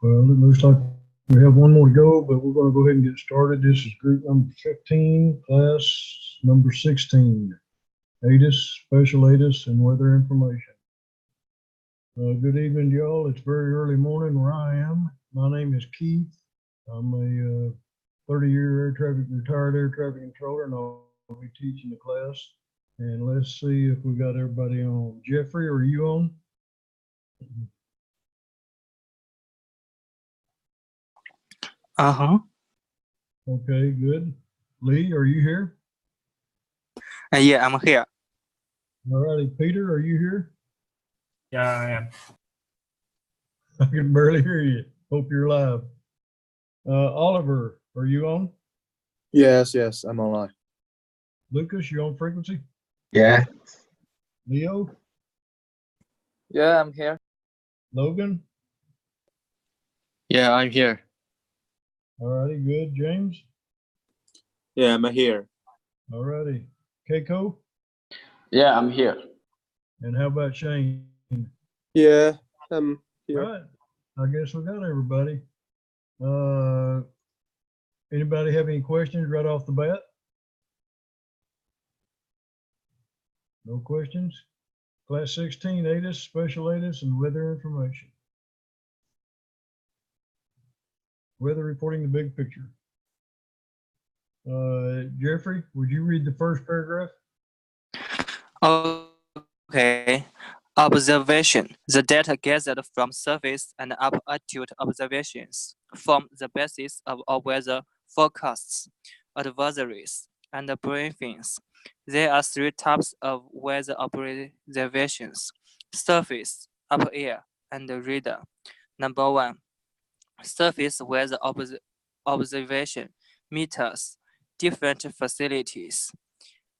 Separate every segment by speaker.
Speaker 1: Well, it looks like we have one more to go, but we're going to go ahead and get started. This is group number 15, class number 16, ATIS, Special ATIS, and Weather Information. Good evening, y'all. It's very early morning where I am. My name is Keith. I'm a 30-year retired air traffic controller, and I'll be teaching the class. And let's see if we got everybody on. Jeffrey, are you on?
Speaker 2: Uh-huh.
Speaker 1: Okay, good. Lee, are you here?
Speaker 2: Yeah, I'm here.
Speaker 1: All righty. Peter, are you here?
Speaker 3: Yeah, I am.
Speaker 1: I can barely hear you. Hope you're live. Oliver, are you on?
Speaker 4: Yes, I'm online.
Speaker 1: Lucas, you on frequency?
Speaker 5: Yeah.
Speaker 1: Leo?
Speaker 6: Yeah, I'm here.
Speaker 1: Logan?
Speaker 5: Yeah, I'm here.
Speaker 1: All righty, good. James?
Speaker 7: Yeah, I'm here.
Speaker 1: All righty. Keiko?
Speaker 6: Yeah, I'm here.
Speaker 1: And how about Shane?
Speaker 4: Yeah, I'm here.
Speaker 1: All right. I guess we got everybody. Anybody have any questions right off the bat? No questions? Class 16, ATIS, Special ATIS, and Weather Information. Weather reporting the big picture. Jeffrey, would you read the first paragraph?
Speaker 2: Okay. Observation. The data gathered from surface and upper altitude observations form the basis of our weather forecasts, advisories, and briefings. There are three types of weather observations: surface, upper air, and radar. Number one, surface weather observation meters different facilities.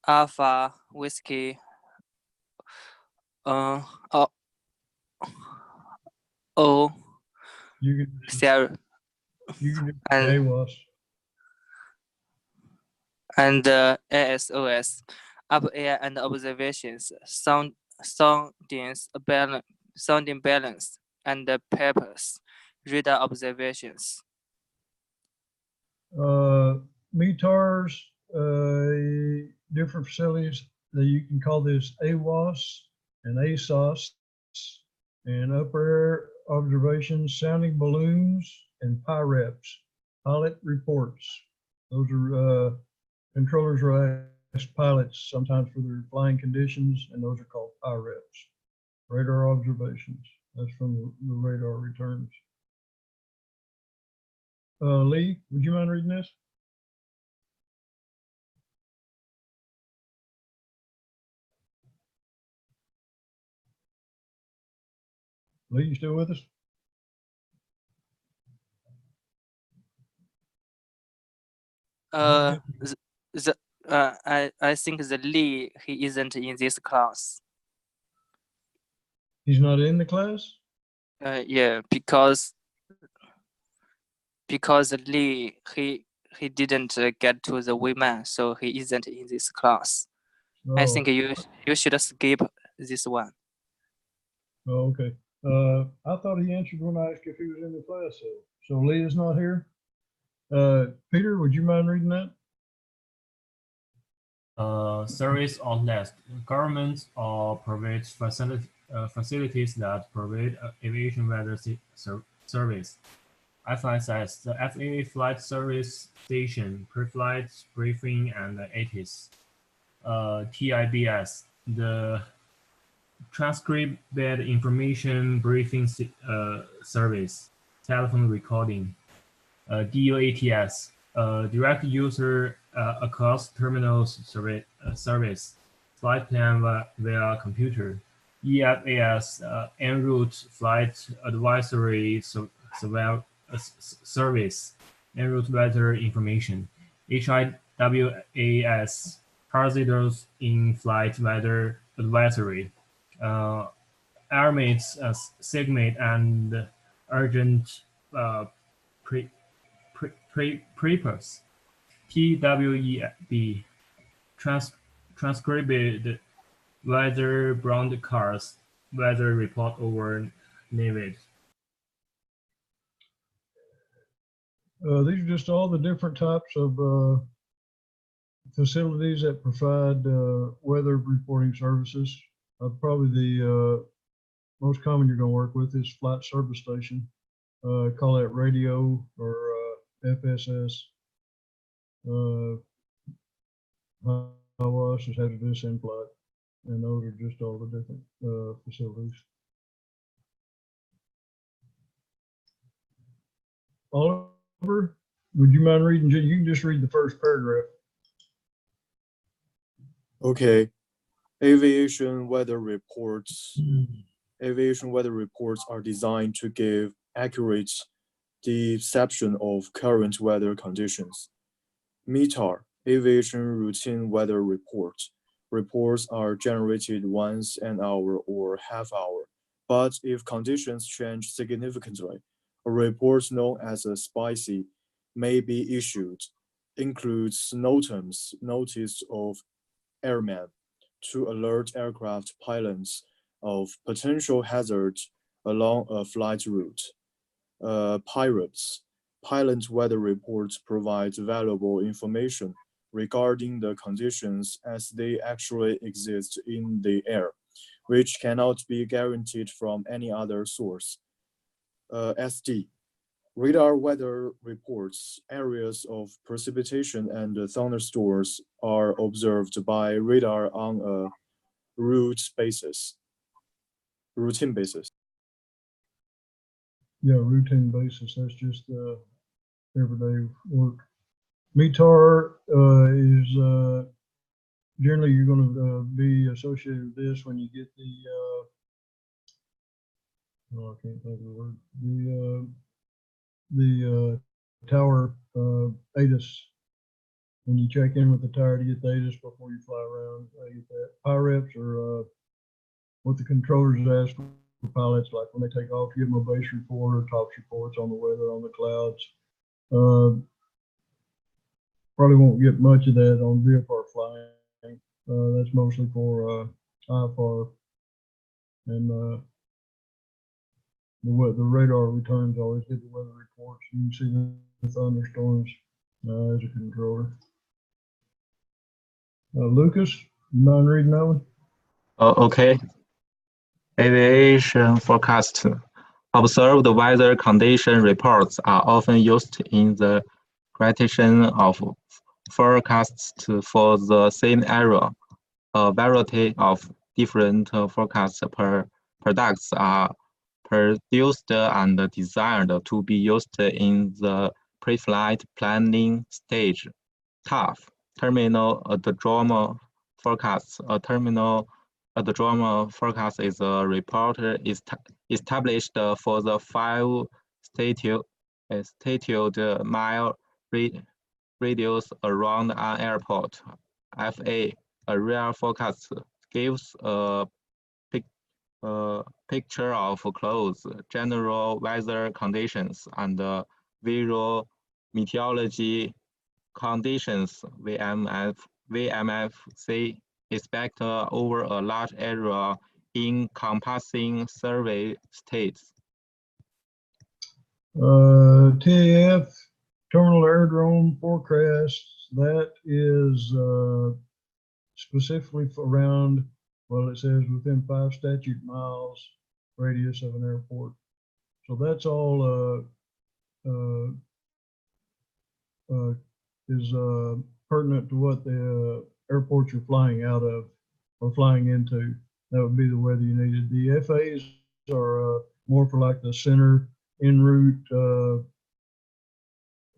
Speaker 2: Alpha, Whiskey, uh, O,
Speaker 1: You can
Speaker 2: Sierra,
Speaker 1: you can do
Speaker 2: and
Speaker 1: AWAS.
Speaker 2: ASOS, upper air and observations, sounding balance, and purpose, radar observations.
Speaker 1: METARs, different facilities that you can call this AWAS and ASOS, and upper air observations, sounding balloons, and PIREPs, pilot reports. Those are controllers are asked pilots sometimes for their flying conditions, and those are called PIREPs, radar observations. That's from the radar returns. Lee, would you mind reading this? Lee, you still with us?
Speaker 2: I think the Lee, he isn't in this class.
Speaker 1: He's not in the class?
Speaker 2: Yeah, because Lee, he didn't get to the Wayman, so he isn't in this class.
Speaker 1: Oh.
Speaker 2: I think you should skip this one.
Speaker 1: Oh, okay. I thought he answered when I asked if he was in the class. So Lee is not here. Peter, would you mind reading that?
Speaker 3: Service outlet, government or private facilities that provide aviation weather service. FSS, the FAA Flight Service Station, pre-flight briefing, and ATIS. TIBS, the transcribed information briefing service, telephone recording. DOATS, direct user across terminals service, flight plan via computer. EFAS, en route flight advisory service, en route weather information. HIWAS, hazardous in-flight weather advisory. Airmates, segment, and urgent prepares. TWEB, transcribed weather broadcast, weather report over NAVID.
Speaker 1: These are just all the different types of facilities that provide weather reporting services. Probably the most common you're going to work with is flight service station. Call that radio or FSS. HWAS is hazardous in flight, and those are just all the different facilities. Oliver, would you mind reading? You can just read the first paragraph.
Speaker 4: Okay. Aviation weather reports. Aviation weather reports are designed to give accurate deception of current weather conditions. METAR, Aviation Routine Weather Report. Reports are generated once an hour or half hour, but if conditions change significantly, a report known as a SPICY may be issued. Includes NOTAM's Notice of Airman to alert aircraft pilots of potential hazards along a flight route. PIREPS, Pilot Weather Reports provide valuable information regarding the conditions as they actually exist in the air, which cannot be guaranteed from any other source. SD, Radar weather reports, areas of precipitation and thunderstorms are observed by radar on a routine basis.
Speaker 1: Yeah, routine basis. That's just everyday work. METAR is generally you're going to be associated with this when you get the I can't think of the word. The tower ATIS. When you check in with the tower to get the ATIS before you fly around, you get that. PIREPs are what the controllers ask for pilots, like when they take off, give them a base report or tops reports on the weather, on the clouds. Probably won't get much of that on VFR flying. That's mostly for IFR, and the radar returns always get the weather reports. You can see the thunderstorms as a controller. Lucas, you mind reading that one?
Speaker 5: Okay. Aviation forecast. Observed weather condition reports are often used in the creation of forecasts for the same area. A variety of different forecast products are produced and designed to be used in the pre-flight planning stage. TAF, Terminal Adroma Forecast. A terminal adroma forecast is a report established for the 5 statute mile radius around an airport. FA, a real forecast, gives a picture of close general weather conditions and visual meteorology conditions. VMFC expect over a large area encompassing survey states.
Speaker 1: TAF, Terminal Aerodrome Forecasts, that is specifically around, well, it says within 5 statute miles radius of an airport. So that's all is pertinent to what the airports you're flying out of or flying into. That would be the weather you needed. The FAs are more for like the center en route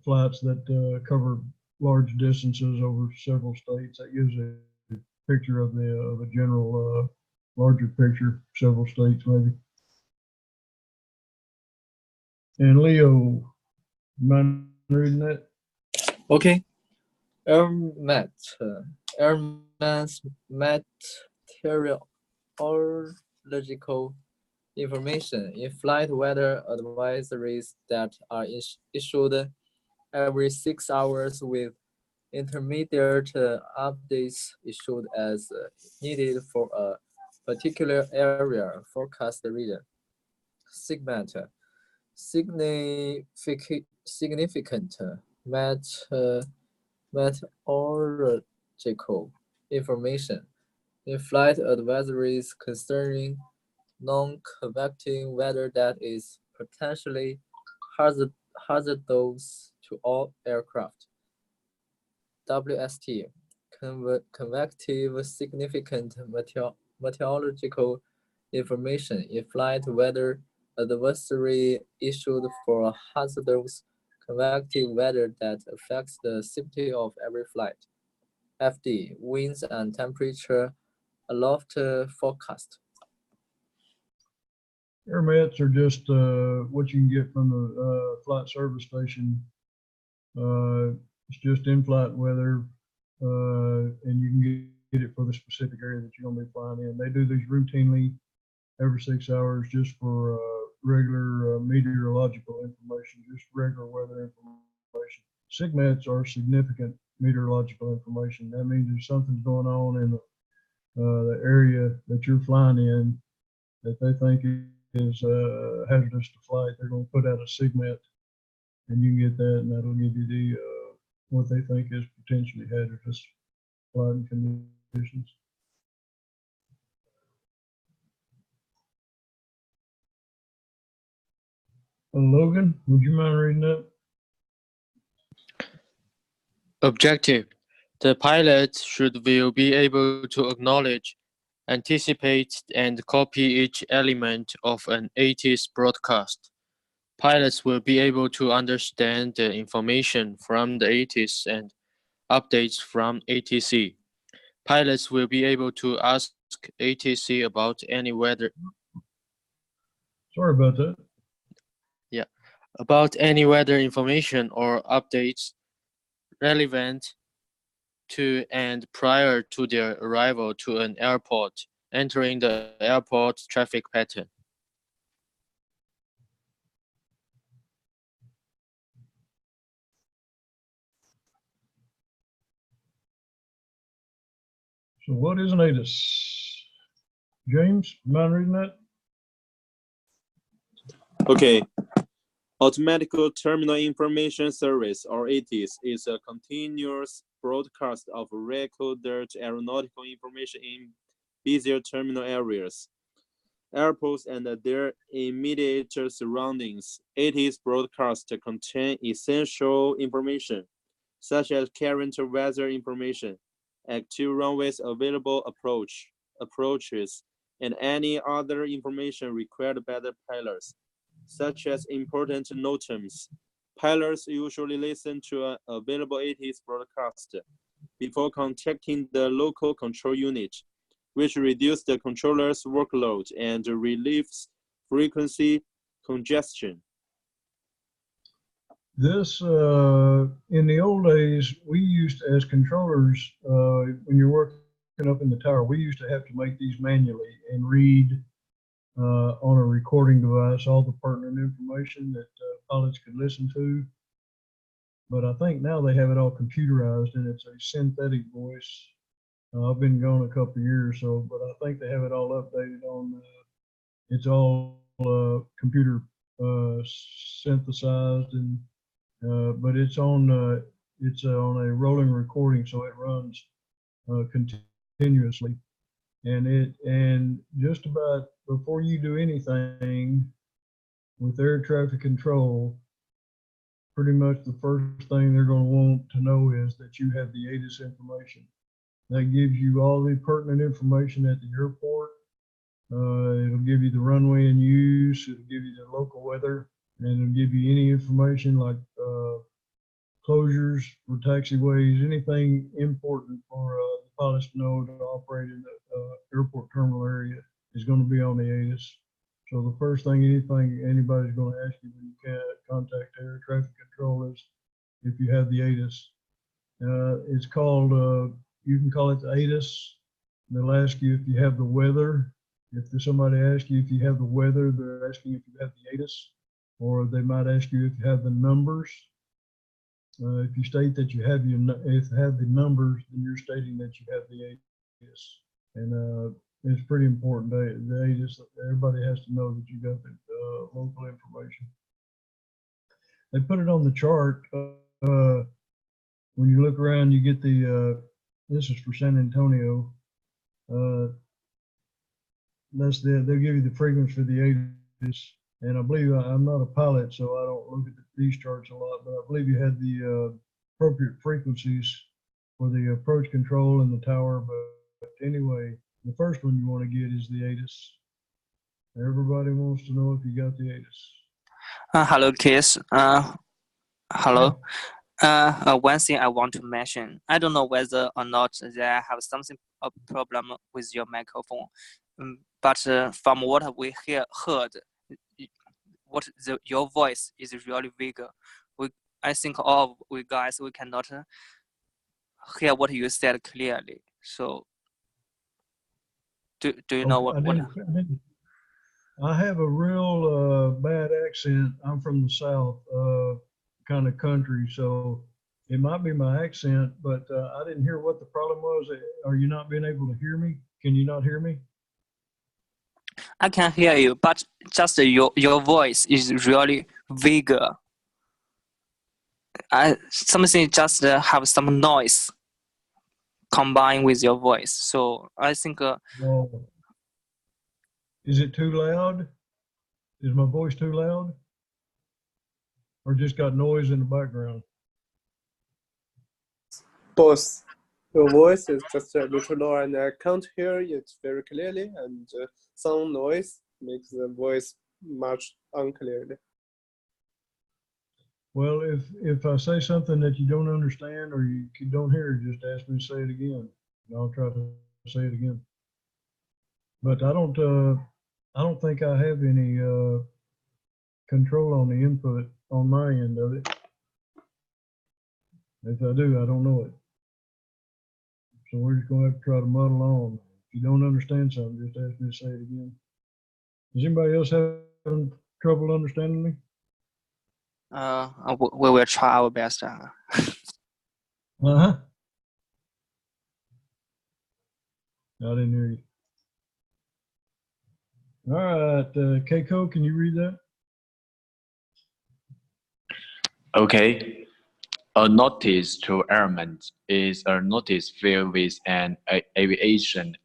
Speaker 1: flights that cover large distances over several states. That gives a picture of a general larger picture, several states maybe. And Leo, mind reading that?
Speaker 6: Okay. Airman's meteorological information. In-flight weather advisories that are issued every 6 hours with intermediate updates issued as needed for a particular area forecast region. Segment. significant meteorological information. In-flight advisories concerning non-convective weather that is potentially hazardous to all aircraft. WST, convective significant meteorological information in-flight weather advisory issued for hazardous convective weather that affects the safety of every flight. FD, winds and temperature aloft forecast.
Speaker 1: Air mats are just what you can get from the flight service station. It's just in-flight weather, and you can get it for the specific area that you're going to be flying in. They do these routinely every 6 hours just for regular meteorological information, just regular weather information. SIGMATs are significant meteorological information. That means if something's going on in the area that you're flying in that they think is hazardous to flight, they're going to put out a SIGMAT, and you can get that, and that'll give you the what they think is potentially hazardous flight conditions. Logan, would you mind reading that?
Speaker 8: Objective: the pilot will be able to acknowledge, anticipate, and copy each element of an ATIS broadcast. Pilots will be able to understand the information from the ATIS and updates from ATC. Pilots will be able to ask ATC about any weather.
Speaker 1: Sorry about that.
Speaker 8: About any weather information or updates relevant to and prior to their arrival to an airport, entering the airport traffic pattern.
Speaker 1: So what is an ATIS? James, mind reading that?
Speaker 7: Okay. Automatic Terminal Information Service, or ATIS, is a continuous broadcast of recorded aeronautical information in busier terminal areas, airports, and their immediate surroundings. ATIS broadcasts contain essential information, such as current weather information, active runways, available approaches, and any other information required by the pilots, such as important NOTAMs. Pilots usually listen to an available ATIS broadcast before contacting the local control unit, which reduces the controller's workload and relieves frequency congestion.
Speaker 1: This, in the old days, we used to, as controllers, when you're working up in the tower, we used to have to make these manually and read on a recording device all the pertinent information that pilots could listen to. But I think now they have it all computerized and it's a synthetic voice. I've been gone a couple of years, so, but I think they have it all updated on, it's all computer synthesized, and but it's on a rolling recording, so it runs continuously. And just about before you do anything with air traffic control, pretty much the first thing they're going to want to know is that you have the ATIS information. That gives you all the pertinent information at the airport. It'll give you the runway in use. It'll give you the local weather, and it'll give you any information like closures for taxiways, anything important for the pilots to know to operate in the airport terminal area is going to be on the ATIS. So the first thing anybody's going to ask you when you can contact air traffic control is if you have the ATIS. It's called, you can call it the ATIS. They'll ask you if you have the weather. If somebody asks you if you have the weather, they're asking if you have the ATIS, or they might ask you if you have the numbers. If you state that you have the numbers, then you're stating that you have the ATIS, and it's pretty important. The ATIS, everybody has to know that you got the local information. they put it on the chart. When you look around, you get the, this is for San Antonio. They'll give you the frequency for the ATIS. And I believe I'm not a pilot, so I don't look at these charts a lot, but I believe you had the appropriate frequencies for the approach control and the tower. But anyway, the first one you want to get is the ATIS. Everybody wants to know if you got the ATIS.
Speaker 2: Hello, kids. Hello. One thing I want to mention, I don't know whether or not they have something a problem with your microphone, but from what we heard, your voice is really big. I think all of we guys we cannot hear what you said clearly. So, do you know what?
Speaker 1: I have a real bad accent. I'm from the South, kind of country, so it might be my accent, but I didn't hear what the problem was. Are you not being able to hear me? Can you not hear me?
Speaker 2: I can hear you, but just your voice is really bigger. Something just have some noise combined with your voice. So I think.
Speaker 1: Well, is it too loud? Is my voice too loud? Or just got noise in the background?
Speaker 9: Both. Your voice is just a little low and I can't hear it very clearly, and some noise makes the voice much unclearly.
Speaker 1: Well, if I say something that you don't understand or you don't hear, just ask me to say it again, and I'll try to say it again. But I don't think I have any control on the input on my end of it. If I do, I don't know it. So we're just gonna have to try to muddle on. If you don't understand something, just ask me to say it again. Is anybody else having trouble understanding me?
Speaker 2: We will try our best.
Speaker 1: Uh-huh. I didn't hear you. All right, Keiko, can you read that?
Speaker 10: Okay. A notice to airmen is a notice filed with an aviation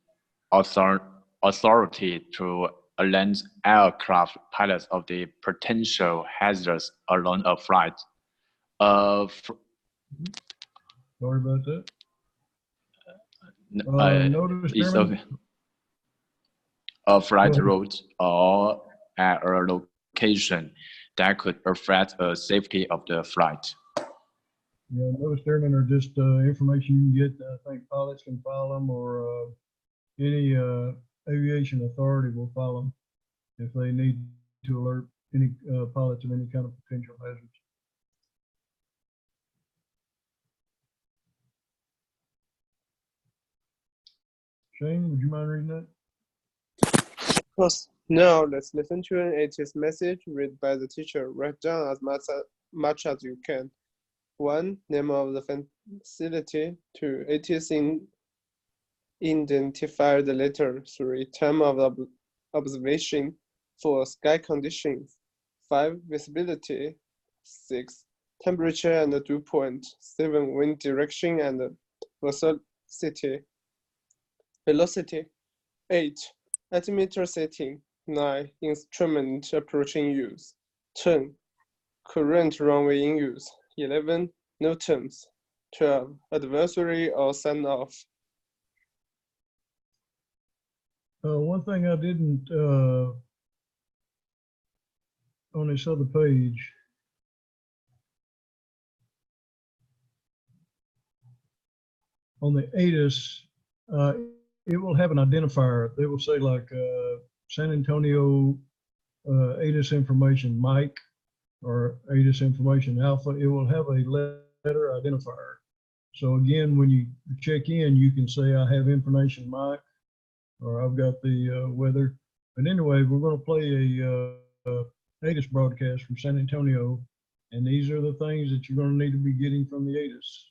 Speaker 10: authority to alert aircraft pilots of the potential hazards along a flight.
Speaker 1: Sorry about that. Notice
Speaker 10: It's
Speaker 1: airmen?
Speaker 10: okay. A flight route or at a location that could affect the safety of the flight.
Speaker 1: Yeah, notice airmen are just information you can get. I think pilots can file them, or any aviation authority will file them if they need to alert any pilots of any kind of potential hazards. Shane, would you mind reading that?
Speaker 9: Of course. Now let's listen to an ATIS message read by the teacher. Write down as much as you can. 1. Name of the facility. 2. ATIS identified letter. 3. Time of observation. 4. Sky conditions. 5. Visibility. 6. Temperature and dew point. 7. Wind direction and velocity. 8. Altimeter setting. 9. Instrument approaching use. 10. Current runway in use. 11. No terms. 12. Advisory or sign off.
Speaker 1: One thing I didn't on this other page, on the ATIS, it will have an identifier. They will say like San Antonio ATIS information Mike or ATIS information Alpha. It will have a letter identifier. So again, when you check in, you can say I have information Mike, or I've got the weather. But anyway, we're going to play a ATIS broadcast from San Antonio, and these are the things that you're going to need to be getting from the ATIS.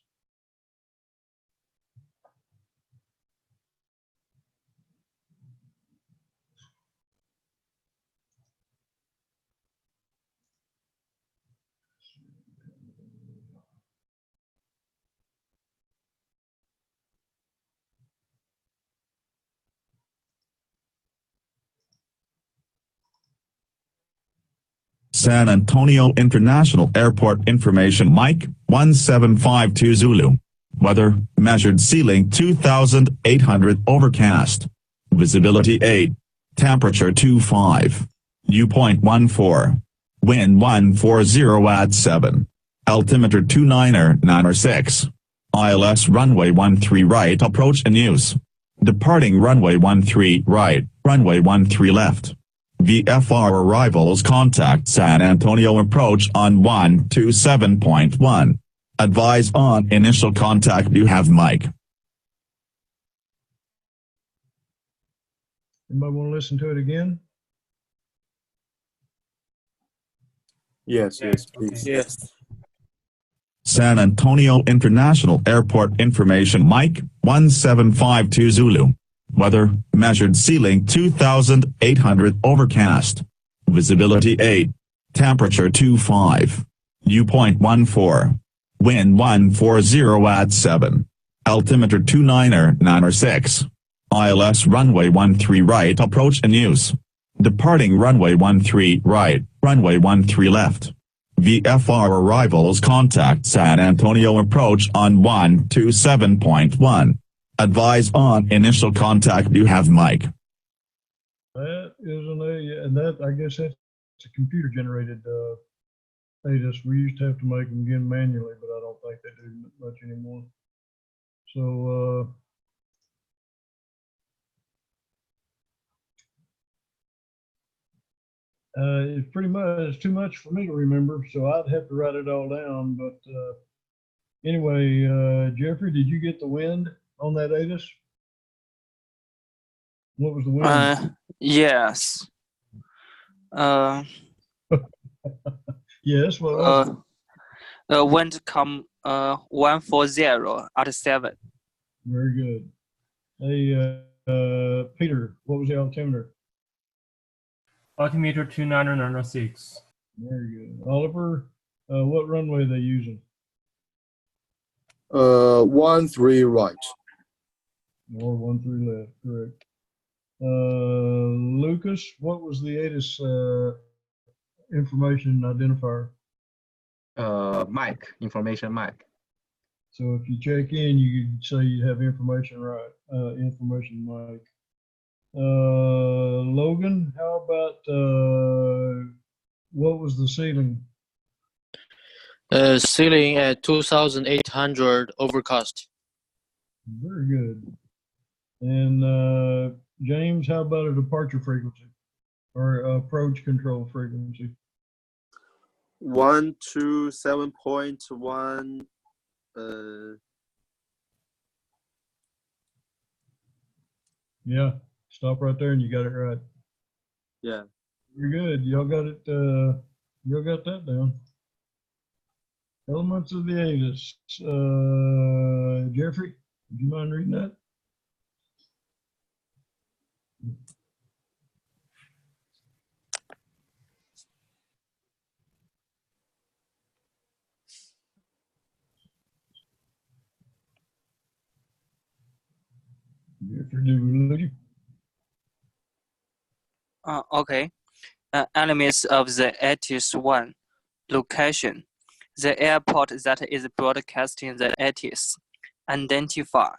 Speaker 11: San Antonio International Airport information Mike 1752 Zulu. Weather, measured ceiling 2,800 overcast. Visibility 8. Temperature 25. Dew point 14. Wind 140 at 7. Altimeter 296. ILS runway 13 right approach in use. Departing runway 13 right, runway 13 left. VFR arrivals contact San Antonio approach on 127.1. Advise on initial contact you have Mike.
Speaker 1: Anybody want to listen to it again?
Speaker 4: Yes, please.
Speaker 8: Yes.
Speaker 11: San Antonio International Airport information Mike 1752 Zulu. Weather, measured ceiling 2,800 overcast. Visibility 8. Temperature 25. Dew point 14. Wind 140 at 7. Altimeter 296. ILS runway 13 right approach in use. Departing runway 13 right, runway 13 left. VFR arrivals contact San Antonio approach on 127.1. Advise on initial contact you have Mike.
Speaker 1: That isn't and that, I guess that's a computer generated ATIS. We used to have to make them again manually, but I don't think they do much anymore. So, it's pretty much, it's too much for me to remember, so I'd have to write it all down. But anyway, Jeffrey, did you get the wind on that ATIS? What was the wind?
Speaker 2: Yes.
Speaker 1: Yes, what was it?
Speaker 2: Wind come 140 at 7.
Speaker 1: Very good. Hey, Peter, what was the altimeter?
Speaker 3: Altimeter 2,996.
Speaker 1: Very good. Oliver, what runway are they using?
Speaker 4: 13 right.
Speaker 1: Or 13 left, correct. Lucas, what was the ATIS information identifier?
Speaker 5: Mike, information Mike.
Speaker 1: So if you check in, you could say you have information right, information Mike. Logan, how about what was the ceiling?
Speaker 8: Ceiling at 2,800 overcast.
Speaker 1: Very good. And James, how about a departure frequency or approach control frequency?
Speaker 7: 127.1.
Speaker 1: Yeah, stop right there and you got it right.
Speaker 7: Yeah.
Speaker 1: You're good. Y'all got it. Y'all got that down. Elements of the ATIS. Jeffrey, would you mind reading that? Jeffrey, did we lose you?
Speaker 2: Okay. Elements of the ATIS 1. Location. The airport that is broadcasting the ATIS. Identify.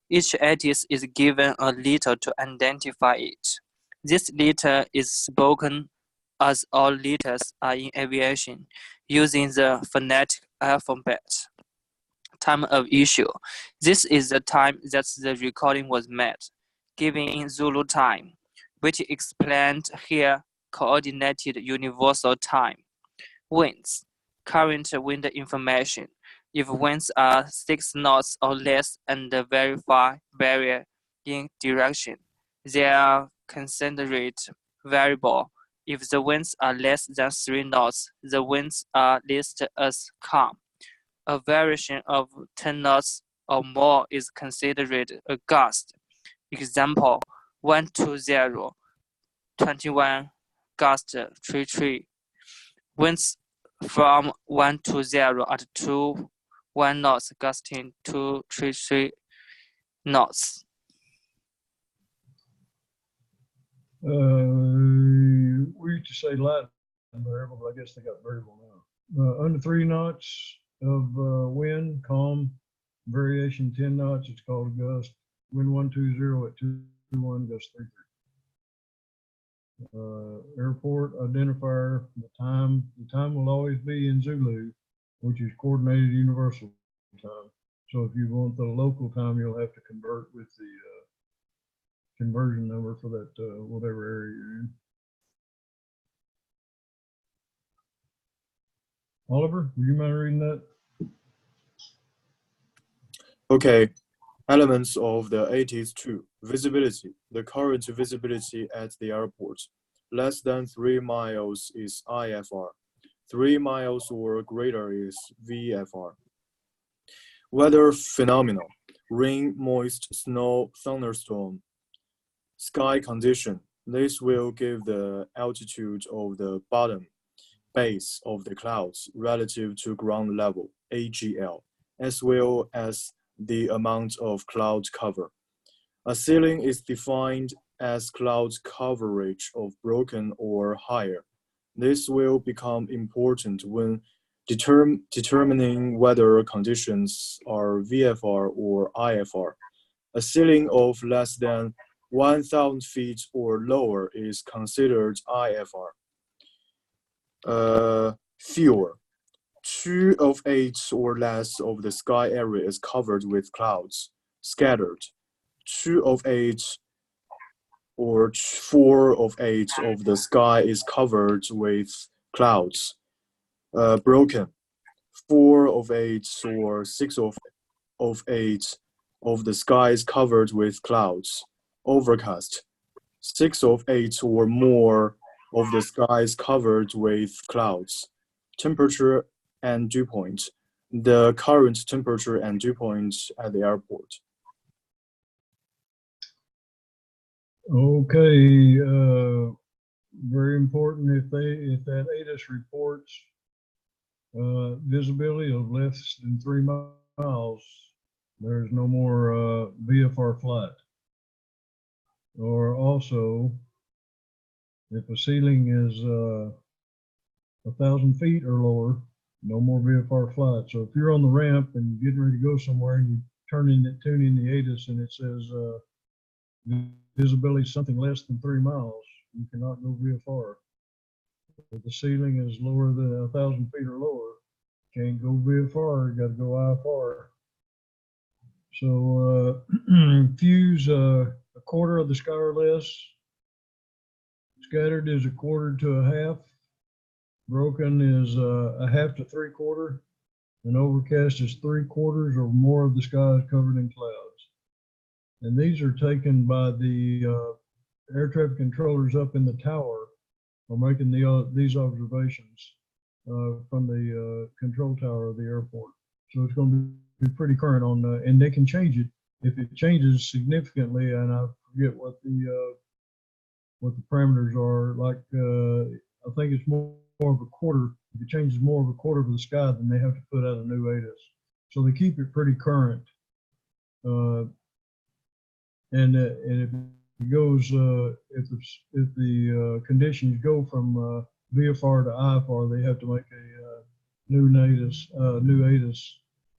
Speaker 2: Each ATIS is given a letter to identify it. This letter is spoken as all letters are in aviation, using the phonetic alphabet. Time of issue. This is the time that the recording was made, given in Zulu time, which explained here coordinated universal time. Winds. Current wind information. If winds are 6 knots or less and very far vary in direction, they are considered variable. If the winds are less than 3 knots, the winds are listed as calm. A variation of 10 knots or more is considered a gust. Example, 120, 21 gust 33. Winds from 120 at 21 knots, gusting to 33 knots.
Speaker 1: We used to say light variable, but I guess they got variable now. Under 3 knots of wind, calm, variation 10 knots, it's called a gust. Wind 120 at 221, gust 33. Airport identifier, the time will always be in Zulu, which is coordinated universal time. So if you want the local time, you'll have to convert with the conversion number for that whatever area you're in. Oliver, would you mind reading that?
Speaker 4: Okay. Elements of the 80s2. Visibility. The current visibility at the airport. Less than 3 miles is IFR. 3 miles or greater is VFR. Weather phenomenon. Rain, moist, snow, thunderstorm. Sky condition. This will give the altitude of the bottom base of the clouds relative to ground level, AGL, as well as the amount of cloud cover. A ceiling is defined as cloud coverage of broken or higher. This will become important when determining whether conditions are VFR or IFR. A ceiling of less than 1,000 feet or lower is considered IFR. Fewer. 2 of 8 or less of the sky area is covered with clouds. Scattered. 2 of 8 or 4 of 8 of the sky is covered with clouds. Broken. 4 of 8 or 6 of 8 of the sky is covered with clouds. Overcast. 6 of 8 or more of the sky is covered with clouds. Temperature and dew point. The current temperature and dew point at the airport.
Speaker 1: Okay, very important if that ATIS reports visibility of less than 3 miles, there's no more VFR flight. Or also, if a ceiling is 1,000 feet or lower, no more VFR flight. So if you're on the ramp and getting ready to go somewhere and you tune in the ATIS and it says visibility something less than 3 miles, you cannot go VFR. If the ceiling is lower than 1,000 feet or lower, can't go VFR, you got to go IFR. So fuse a quarter of the sky or less. Scattered is a quarter to a half. Broken is a half to 3/4. And overcast is 3/4 or more of the sky is covered in clouds. And these are taken by the air traffic controllers up in the tower are making these observations from the control tower of the airport. So it's going to be pretty current on, and they can change it if it changes significantly. And I forget what the parameters are. Like I think it's more of a quarter. If it changes more of a quarter of the sky, then they have to put out a new ATIS. So they keep it pretty current. And if it goes, if the conditions go from VFR to IFR, they have to make a new ATIS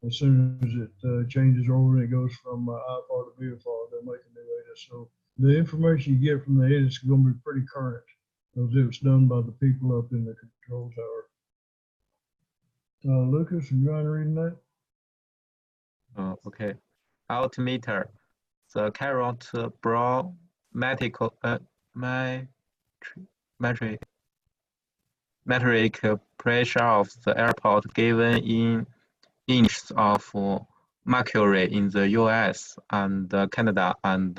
Speaker 1: as soon as it changes over and it goes from IFR to VFR. They'll make a new ATIS. So the information you get from the ATIS is going to be pretty current, because it was done by the people up in the control tower. Lucas, you mind reading that?
Speaker 5: Okay. Altimeter. The current barometric metric pressure of the airport given in inches of mercury in the US and Canada, and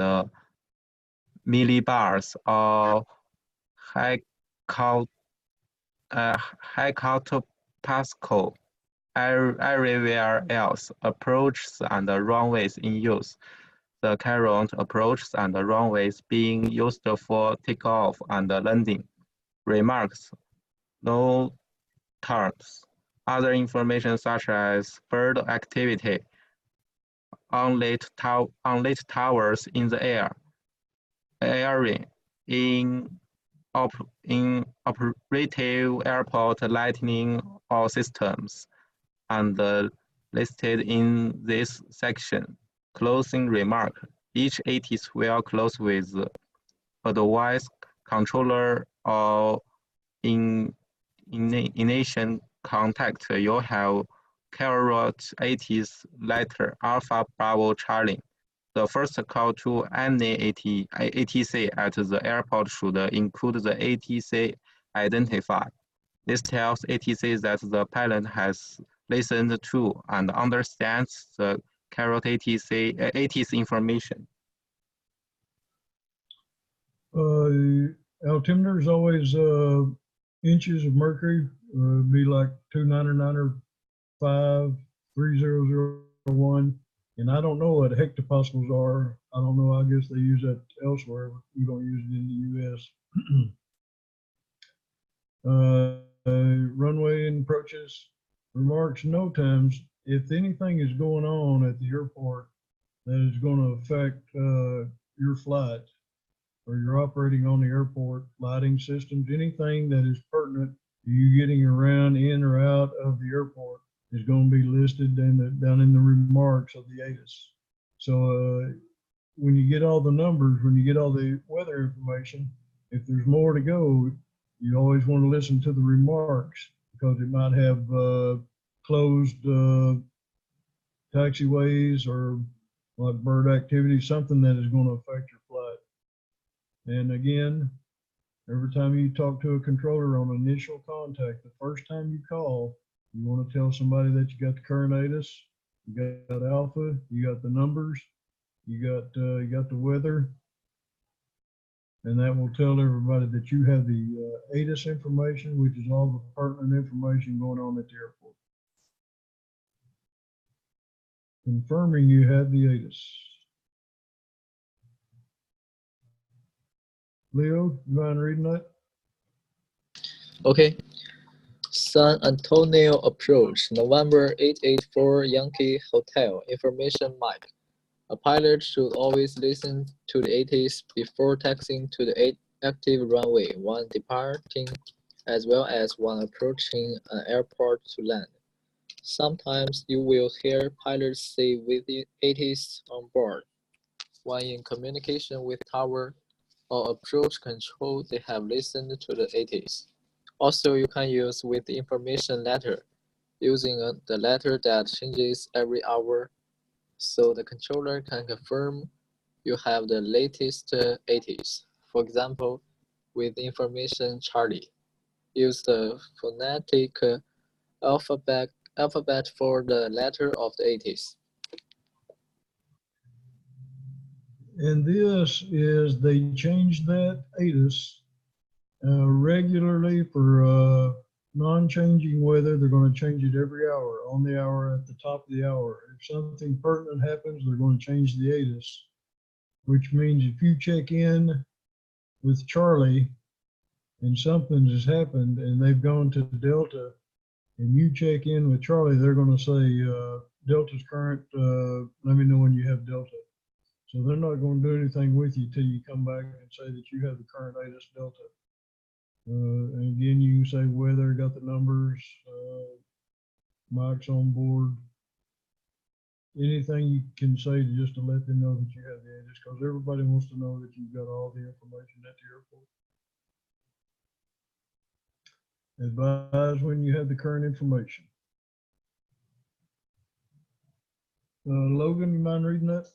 Speaker 5: millibars or hectopascal everywhere else. Approaches and runways in use. The current approaches and runways being used for takeoff and landing. Remarks. No terms. Other information such as bird activity, unlit towers in the air, airing in inoperative airport lighting or systems, and listed in this section. Closing remark. Each ATIS will close with a device controller or initial contact. You have carrot ATIS letter Alpha Bravo Charlie. The first call to any ATC at the airport should include the ATC identifier. This tells ATC that the pilot has listened to and understands the carrot ATC information.
Speaker 1: Altimeter is always inches of mercury. Be like 299.5, 3001. And I don't know what hectopascals are. I don't know. I guess they use that elsewhere. We don't use it in the U.S. Runway and approaches, remarks, no times. If anything is going on at the airport that is going to affect your flight or you're operating on the airport, lighting systems, anything that is pertinent to you getting around in or out of the airport is going to be listed down in the remarks of the ATIS. So when you get all the numbers, when you get all the weather information, if there's more to go, you always want to listen to the remarks because it might have closed taxiways or like bird activity, something that is going to affect your flight. And again, every time you talk to a controller on initial contact, the first time you call, you want to tell somebody that you got the current ATIS, you got alpha, you got the numbers, you got the weather, and that will tell everybody that you have the ATIS information, which is all the pertinent information going on at the airport. Confirming you have the ATIS. Leo, you mind reading that?
Speaker 6: Okay. San Antonio approach, November 884 Yankee Hotel, information mic. A pilot should always listen to the ATIS before taxiing to the active runway when departing, as well as when approaching an airport to land. Sometimes you will hear pilots say with the ATIS on board. When in communication with tower or approach control, they have listened to the ATIS. Also, you can use with the information letter, using the letter that changes every hour, so the controller can confirm you have the latest ATIS. For example, with information Charlie, use the phonetic alphabet for the letter of the ATIS.
Speaker 1: And this is, they changed that ATIS regularly for non-changing weather. They're going to change it every hour, on the hour, at the top of the hour. If something pertinent happens, they're going to change the ATIS, which means if you check in with Charlie and something has happened and they've gone to Delta and you check in with Charlie, they're going to say, Delta's current, let me know when you have Delta. So they're not going to do anything with you till you come back and say that you have the current ATIS Delta. And again, you can say weather, got the numbers, mics on board, anything you can say just to let them know that you have the ATIS, because everybody wants to know that you've got all the information at the airport. Advise when you have the current information. Logan, you mind reading that?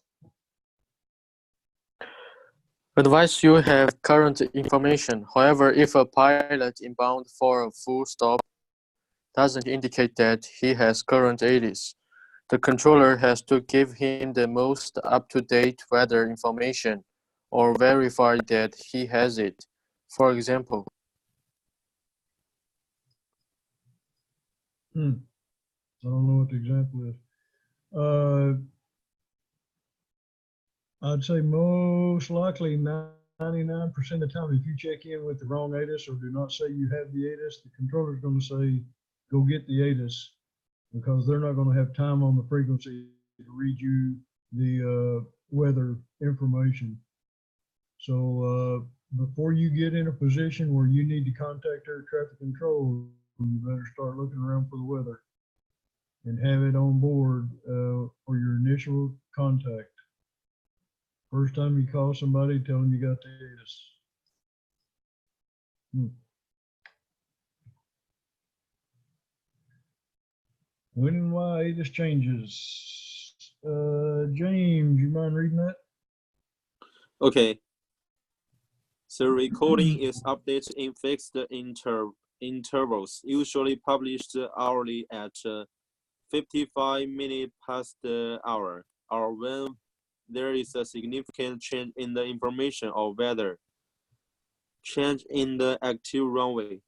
Speaker 8: Advise you have current information. However, if a pilot inbound for a full stop doesn't indicate that he has current ATIS, the controller has to give him the most up-to-date weather information or verify that he has it. For example,
Speaker 1: I don't know what the example is. I'd say most likely 99% of the time, if you check in with the wrong ATIS or do not say you have the ATIS, the controller is going to say, go get the ATIS, because they're not going to have time on the frequency to read you the weather information. So before you get in a position where you need to contact air traffic control, you better start looking around for the weather and have it on board for your initial contact. First time you call somebody, tell them you got the ATIS. When and why ATIS changes. James, you mind reading that?
Speaker 7: Okay. The recording is updated in fixed intervals, usually published hourly at 55 minutes past the hour, or when there is a significant change in the information or weather, change in the active runway.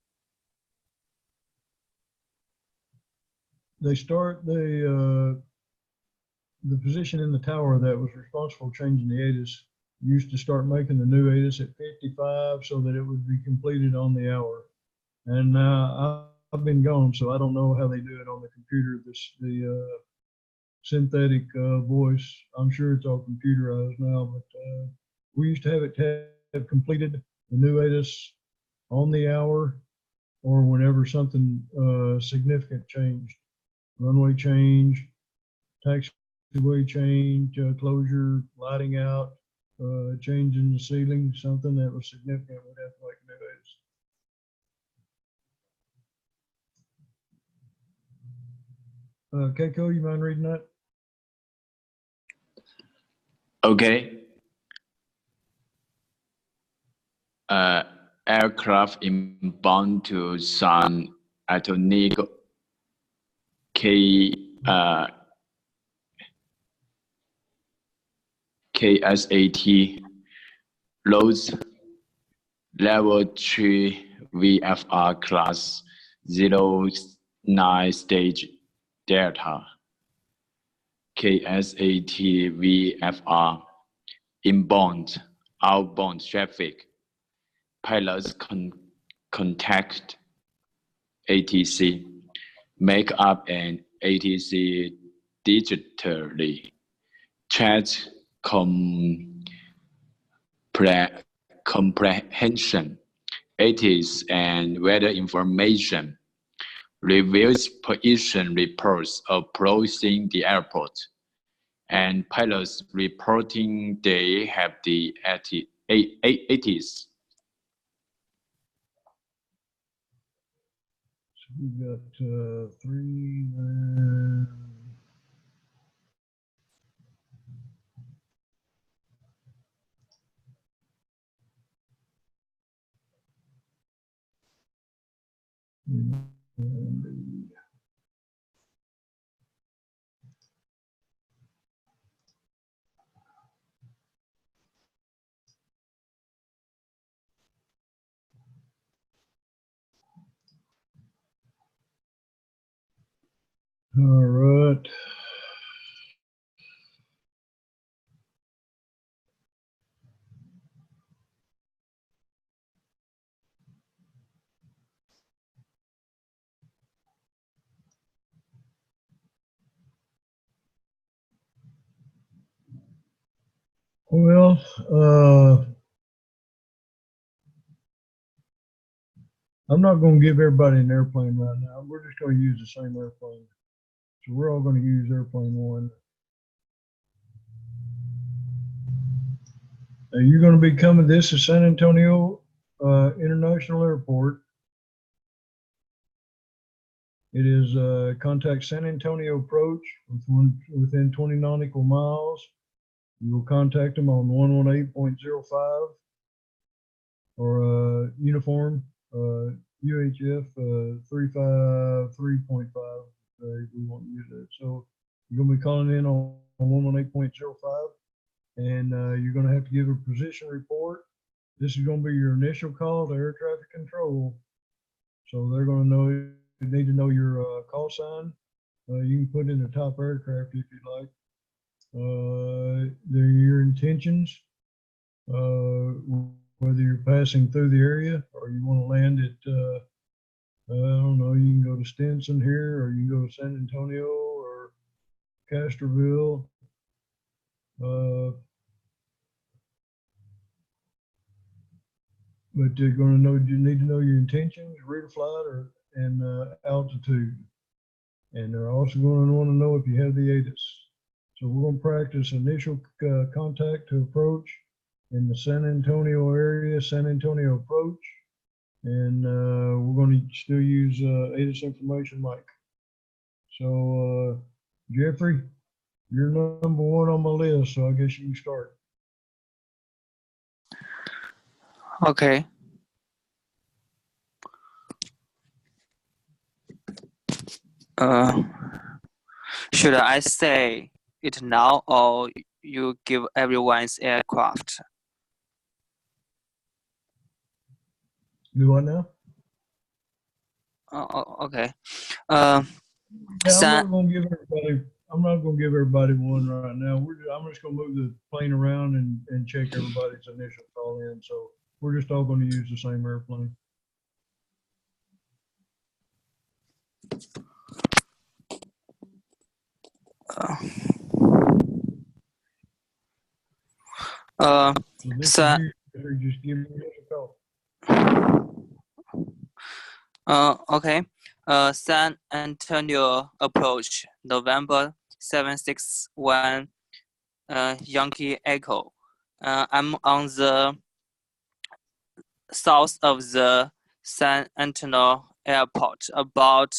Speaker 1: They start the position in the tower that was responsible for changing the ATIS used to start making the new ATIS at 55 so that it would be completed on the hour. And now I've been gone, so I don't know how they do it on the computer. The synthetic voice, I'm sure it's all computerized now, but we used to have it have completed the new ATIS on the hour or whenever something significant changed. Runway change, taxiway change, closure, lighting out, change in the ceiling, something that was significant would have to make new ATIS. Keiko, you mind reading that?
Speaker 10: Okay. Aircraft inbound to San Antonio KSAT loads level 3 VFR class 09 stage Delta. KSAT VFR inbound, outbound traffic. Pilots contact ATC, make up an ATC digitally, chat comprehension, ATIS and weather information, reviews position reports approaching the airport, and pilots reporting they have the ATIS.
Speaker 1: So we've got 3, all right. Well, I'm not going to give everybody an airplane right now. We're just going to use the same airplane. So we're all going to use airplane 1. Now you're going to be coming, this is San Antonio International Airport. It is contact San Antonio approach within 20 nautical miles. You will contact them on 118.05 or uniform UHF 353.5. We won't use it. So you're going to be calling in on 118.05 and you're going to have to give a position report. This is going to be your initial call to air traffic control. So they're going to know, you need to know your call sign. You can put in the top aircraft if you'd like. They're your intentions, whether you're passing through the area or you want to land at, I don't know, you can go to Stinson here, or you can go to San Antonio or Castroville. but they're going to know, you need to know your intentions, rate of flight, and altitude. And they're also going to want to know if you have the ATIS. So we're going to practice initial contact to approach in the San Antonio area, San Antonio approach. And we're going to still use ATIS information mic. So Jeffrey, you're number one on my list, so I guess you can start.
Speaker 2: Okay. Should I say it now or you give everyone's aircraft?
Speaker 1: Do what now?
Speaker 2: Okay.
Speaker 1: Yeah,
Speaker 2: San,
Speaker 1: I'm not going to give everybody one right now. I'm just going to move the plane around and check everybody's initial call in. So we're just all going to use the same airplane. So this
Speaker 2: San,
Speaker 1: is you, just give me a call.
Speaker 2: okay. San Antonio approach, November 761, Yankee Echo. I'm on the south of the San Antonio airport, about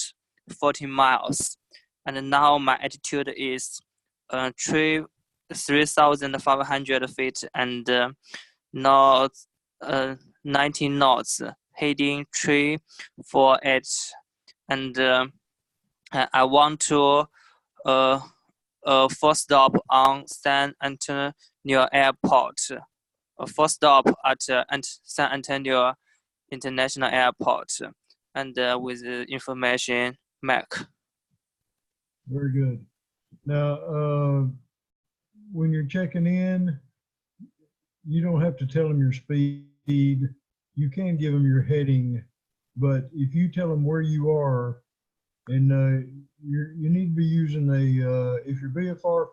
Speaker 2: 40 miles. And now my altitude is 3,500 feet and north 19 knots, heading 348. And I want to first stop on San Antonio Airport. First stop at San Antonio International Airport, and with information map.
Speaker 1: Very good. Now, when you're checking in, you don't have to tell them your speed. You can give them your heading, but if you tell them where you are, and you need to be using if your VFR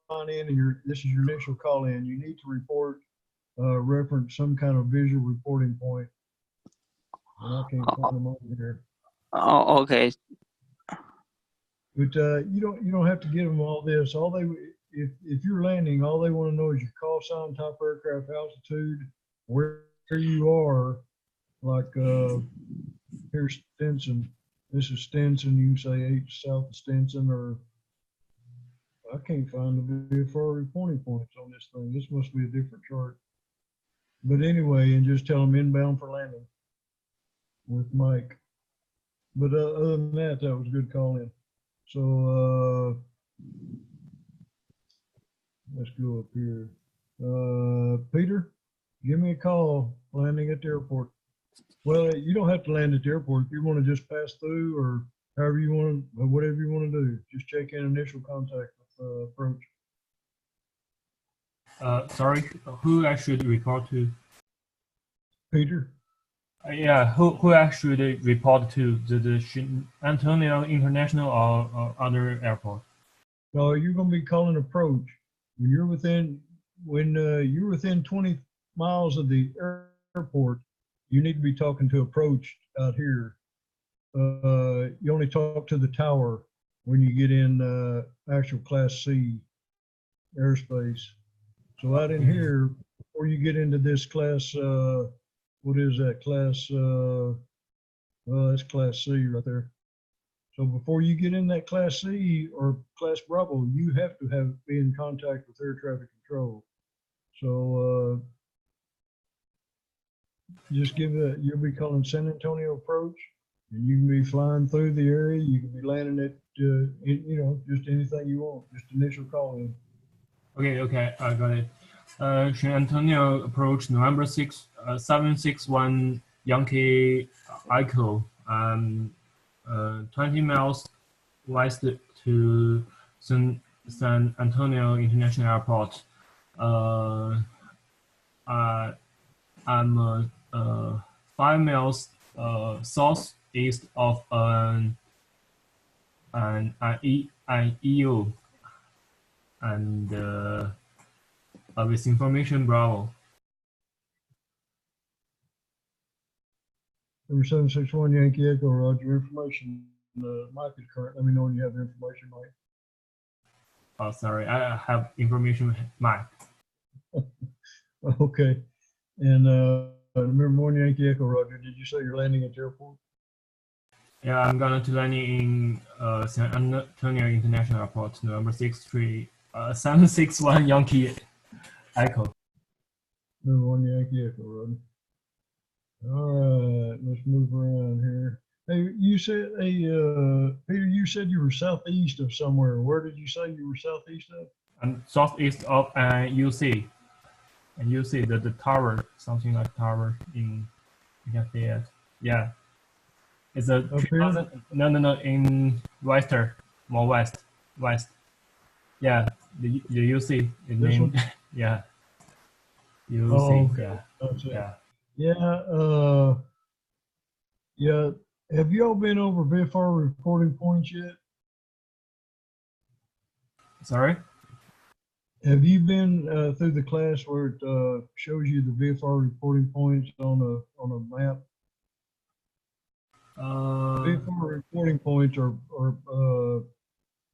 Speaker 1: flying in and this is your initial call in, you need to report reference some kind of visual reporting point. And I can't find them over here.
Speaker 2: Oh, okay.
Speaker 1: But you don't have to give them all this. If you're landing, all they want to know is your call sign, type aircraft, altitude, where you are. Like here's Stinson. This is Stinson. You can say 8 south of Stinson, or I can't find the VFR reporting points on this thing. This must be a different chart. But anyway, and just tell them inbound for landing with Mike. But other than that, that was a good call in. So let's go up here. Peter, give me a call landing at the airport. Well, you don't have to land at the airport. If you want to just pass through or however you want to, whatever you want to do, just check in initial contact with approach.
Speaker 3: Sorry, who I should report to?
Speaker 1: Peter?
Speaker 3: Yeah, who I should report to? The San Antonio International or other airport?
Speaker 1: No, you're going to be calling approach. When you're within 20 miles of the airport, you need to be talking to approach out here. You only talk to the tower when you get in actual Class C airspace. So out in here, before you get into this class, what is that class? Well, that's Class C right there. So before you get in that Class C or Class Bravo, you have to be in contact with air traffic control. So just you'll be calling San Antonio approach, and you can be flying through the area. You can be landing at, just anything you want, just initial call in.
Speaker 3: Okay, I got it. San Antonio approach November 761 Yankee Echo, 20 miles west to San Antonio International Airport. I'm 5 miles southeast of an EU, and with information Bravo.
Speaker 1: Number 761 Yankee Echo, Roger. Information. Mike is current. Let me know when you have the information, Mike.
Speaker 3: Oh, sorry, I have information, Mike.
Speaker 1: Okay. And number 1 Yankee Echo, Roger. Did you say you're landing at the airport?
Speaker 3: Yeah, I'm going to land in San Antonio International Airport, November 761 Yankee Echo.
Speaker 1: Number 1 Yankee Echo, Roger. All right, let's move around here. Hey, you said, Peter, you said you were southeast of somewhere. Where did you say you were southeast of?
Speaker 3: I'm southeast of UC. And you see the tower, something like tower in, you can see it. Yeah. It's a 3,000, no, in western, more west. Yeah, the UC, it means, yeah. UC,
Speaker 1: Oh, okay.
Speaker 3: yeah.
Speaker 1: Yeah. Have you all been over VFR reporting points yet?
Speaker 3: Sorry?
Speaker 1: Have you been through the class where it shows you the VFR reporting points on a map? VFR reporting points are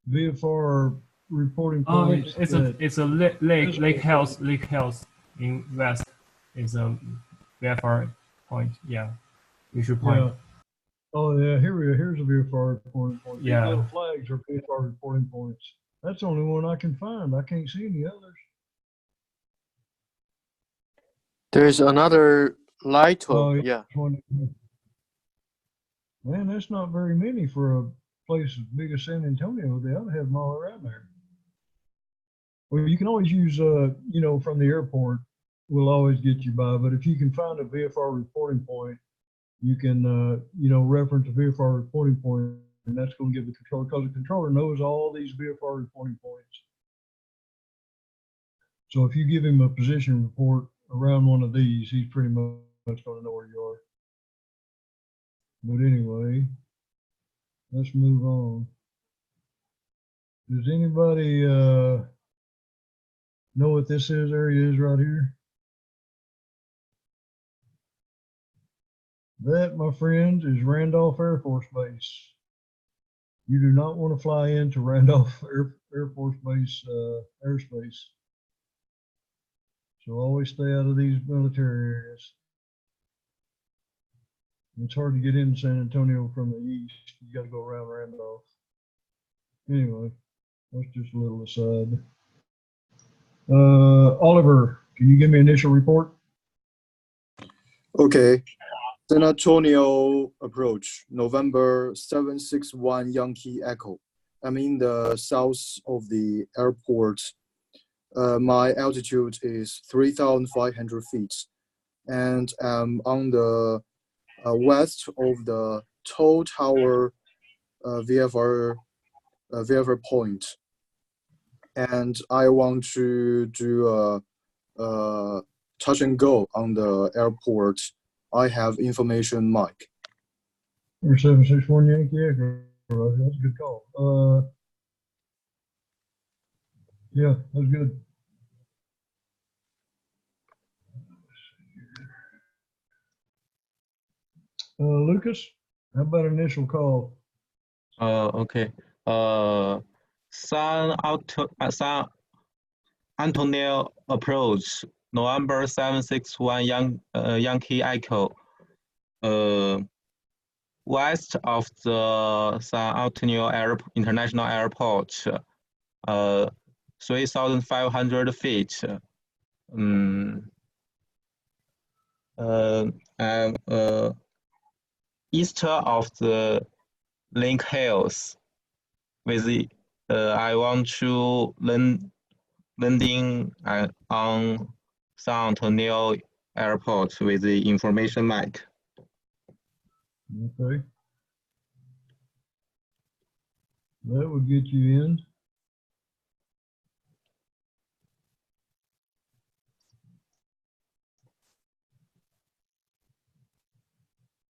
Speaker 1: VFR reporting points.
Speaker 3: It's a lake house in west. It's a VFR point. Yeah, you should point.
Speaker 1: Yeah. Oh yeah, here's a VFR reporting point.
Speaker 3: Yeah.
Speaker 1: These little flags are VFR reporting points. That's the only one I can find. I can't see any others.
Speaker 8: There's another light. Yeah.
Speaker 1: Man, that's not very many for a place as big as San Antonio. They ought to have them all around there. Well, you can always use, from the airport, will always get you by. But if you can find a VFR reporting point, you can, reference a VFR reporting point, and that's going to give the controller, because the controller knows all these VFR reporting points. So if you give him a position report around one of these, he's pretty much going to know where you are. But anyway, let's move on. Does anybody know what this area is right here? That, my friends, is Randolph Air Force Base. You do not want to fly into Randolph Air Force Base airspace. So always stay out of these military areas. It's hard to get into San Antonio from the east. You got to go around Randolph. Anyway, that's just a little aside. Oliver, can you give me an initial report?
Speaker 4: Okay. San Antonio approach, November 761 Yankee Echo. I'm in the south of the airport. My altitude is 3,500 feet, and I'm on the west of the tall tower VFR point. And I want to do a touch and go on the airport. I have information, Mike.
Speaker 1: Number 761 Yankee Echo. That's a good call. Yeah, that's good. Lucas, how about initial call?
Speaker 5: Okay. San Antonio approach, November 761 Yankee Echo. West of the San Antonio International Airport, 3,500 feet. East of the Link Hills. I want to landing on San Antonio Airport with the information mic.
Speaker 1: Okay. That would get you in.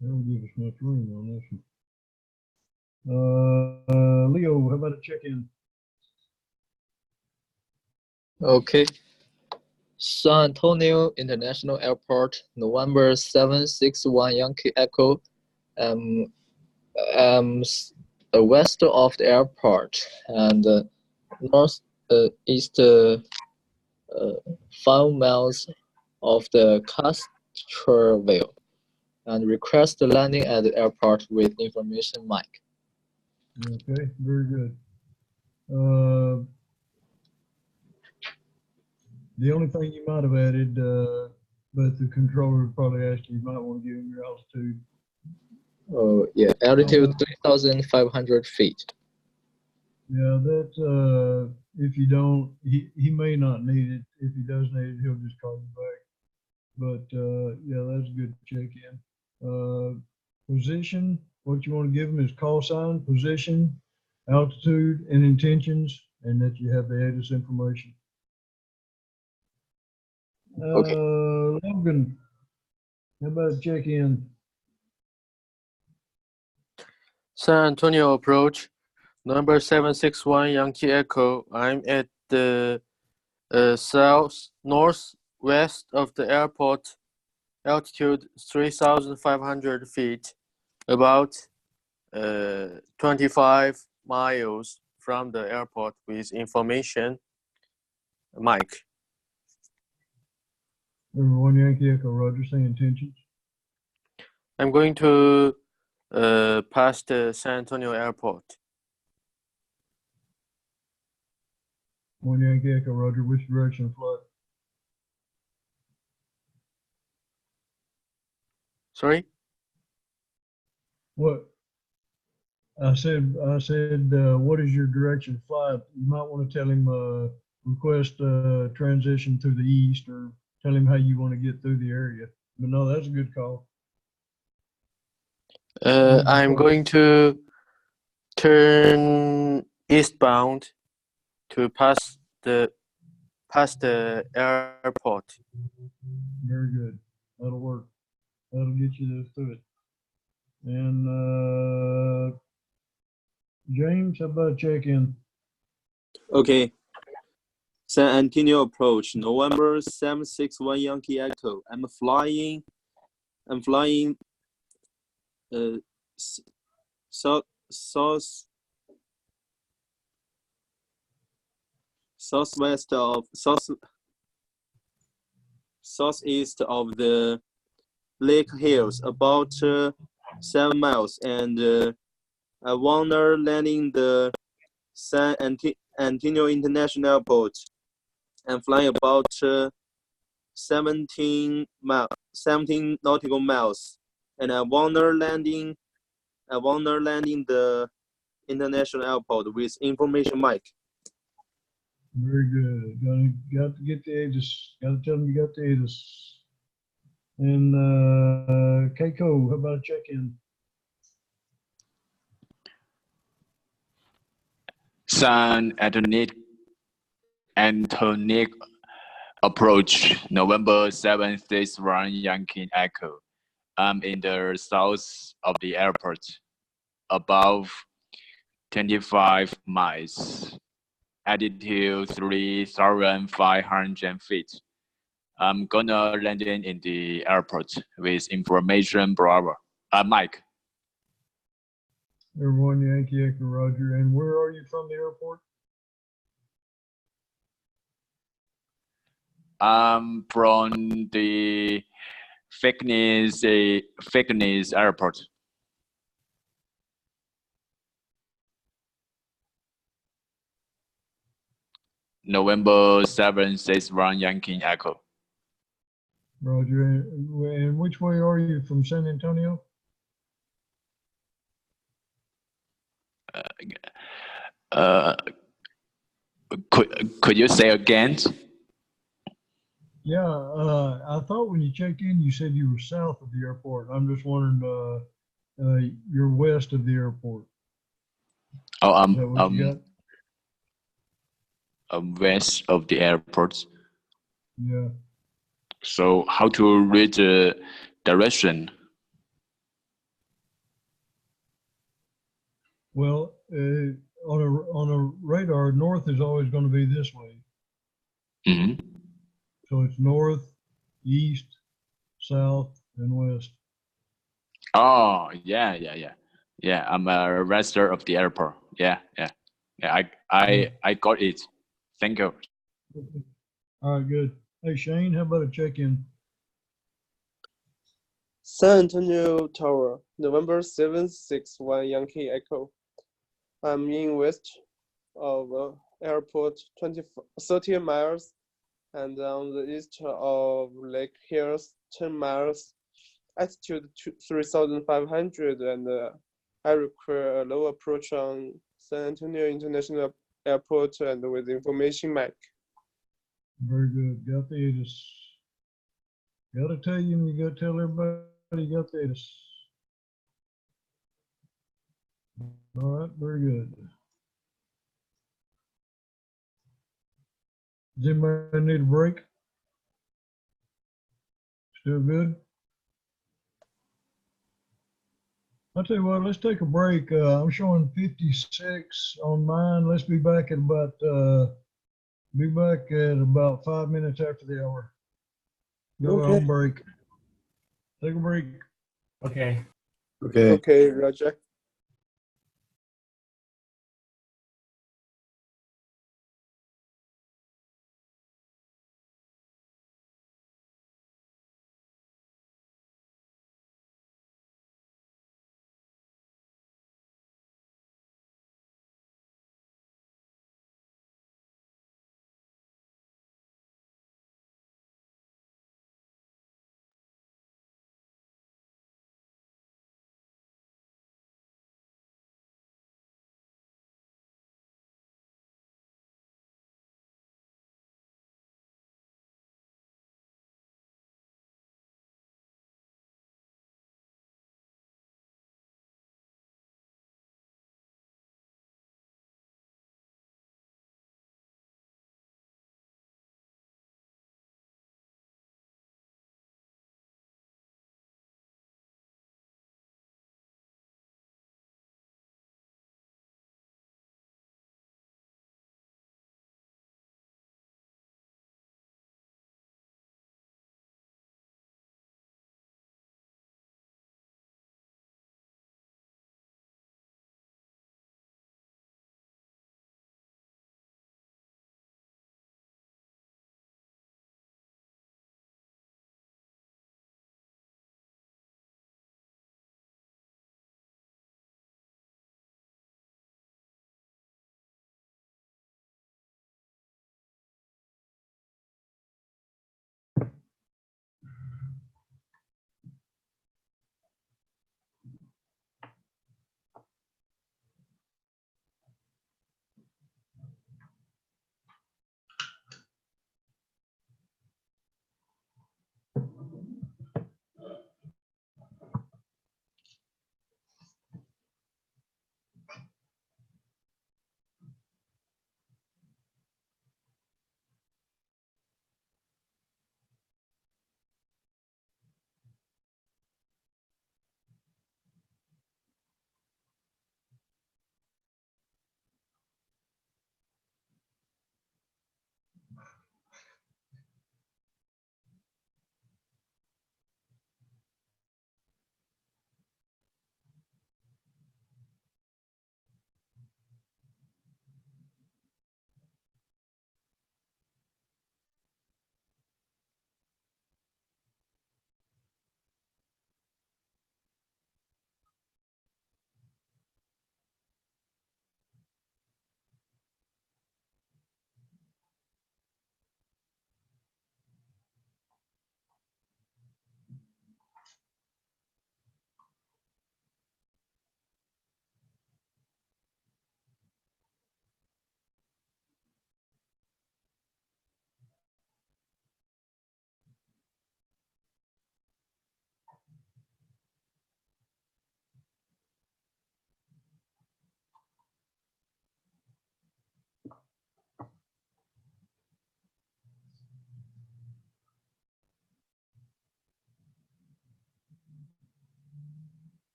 Speaker 1: That'll give us much room on this one. Leo, how about a check-in?
Speaker 6: Okay. San Antonio International Airport, November 761 Yankee Echo, west of the airport and northeast 5 miles of the Castroville, and request the landing at the airport with information mic.
Speaker 1: Okay, very good. The only thing you might have added, but the controller would probably ask you might want to give him your altitude.
Speaker 6: Oh, yeah, altitude 3,500 feet.
Speaker 1: Yeah, that, if you don't, he may not need it. If he does need it, he'll just call you back. But, yeah, that's a good check-in. Position, what you want to give him is call sign, position, altitude, and intentions, and that you have the ATIS information.
Speaker 6: Okay.
Speaker 1: Logan, how about check-in?
Speaker 8: San Antonio approach, number 761 Yankee Echo. I'm at the northwest of the airport, altitude 3,500 feet, about 25 miles from the airport with information mic.
Speaker 1: Number 1 Yankee Echo, Roger, say intentions.
Speaker 8: I'm going to pass the San Antonio airport.
Speaker 1: 1 Yankee Echo, Roger, which direction of flight?
Speaker 8: Sorry?
Speaker 1: What? I said, what is your direction of flight? You might want to tell him, request transition to the east, or tell him how you want to get through the area. But no, that's a good call.
Speaker 8: I'm going to turn eastbound to pass the airport.
Speaker 1: Very good. That'll work. That'll get you through it. And James, how about check-in?
Speaker 7: Okay. San Antonio approach, November 761 Yankee Echo. I'm flying southeast of the Lake Hills, about 7 miles, and I wanna landing the San Antonio International Airport. I'm flying about 17 nautical miles, and I wanna landing the international airport with information mic.
Speaker 1: Very good. Got to get the ATIS. Got to tell them you got the ATIS. And Keiko, how about a check-in?
Speaker 10: San Antonio approach, November 761 Yankee Echo. I'm in the south of the airport, above 25 miles, altitude 3,500 feet. I'm gonna land in the airport with information mic.
Speaker 1: Everyone, Yankee Echo, Roger. And where are you from the airport?
Speaker 10: I'm from the fake news airport. November 761 Yankee Echo.
Speaker 1: Roger. And which way are you from San Antonio?
Speaker 10: Could you say again?
Speaker 1: Yeah, I thought when you checked in, you said you were south of the airport. I'm just wondering, you're west of the airport.
Speaker 10: Oh,
Speaker 1: Is that what you got?
Speaker 10: West of the airport.
Speaker 1: Yeah.
Speaker 10: So how to read the direction?
Speaker 1: Well, on a radar, north is always going to be this way.
Speaker 10: Mm-hmm.
Speaker 1: So it's north, east, south, and west.
Speaker 10: Oh, yeah. I'm a resident of the airport. Yeah. I got it. Thank you.
Speaker 1: All right, good. Hey, Shane, how about a check-in?
Speaker 9: San Antonio Tower, November 761 Yankee Echo. I'm in west of airport 30 miles and on the east of Lake Hills 10 miles, altitude 3,500, and I require a low approach on San Antonio International Airport and with information mic.
Speaker 1: Very good. Got the ATIS. Got to tell you, and you got to tell everybody you got the ATIS. All right, very good. Does anybody need a break? Still good? I'll tell you what, let's take a break. I'm showing 56 on mine. Let's be back at about 5 minutes after the hour. Go on break. Take a break.
Speaker 3: Okay.
Speaker 9: Okay, Roger.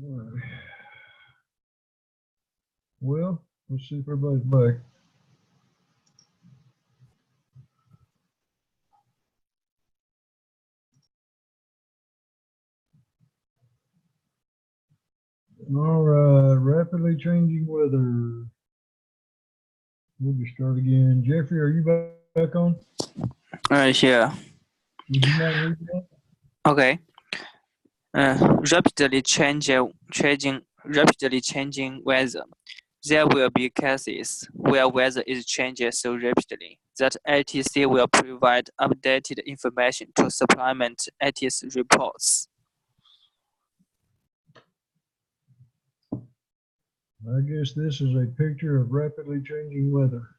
Speaker 1: right. Well, let's see if everybody's back. All right, rapidly changing weather. We'll just start again. Jeffrey, are you back on?
Speaker 2: Here.
Speaker 1: Would you mind reading that?
Speaker 2: Okay. Rapidly changing weather. There will be cases where weather is changing so rapidly that ATC will provide updated information to supplement AT's reports.
Speaker 1: I guess this is a picture of rapidly changing weather.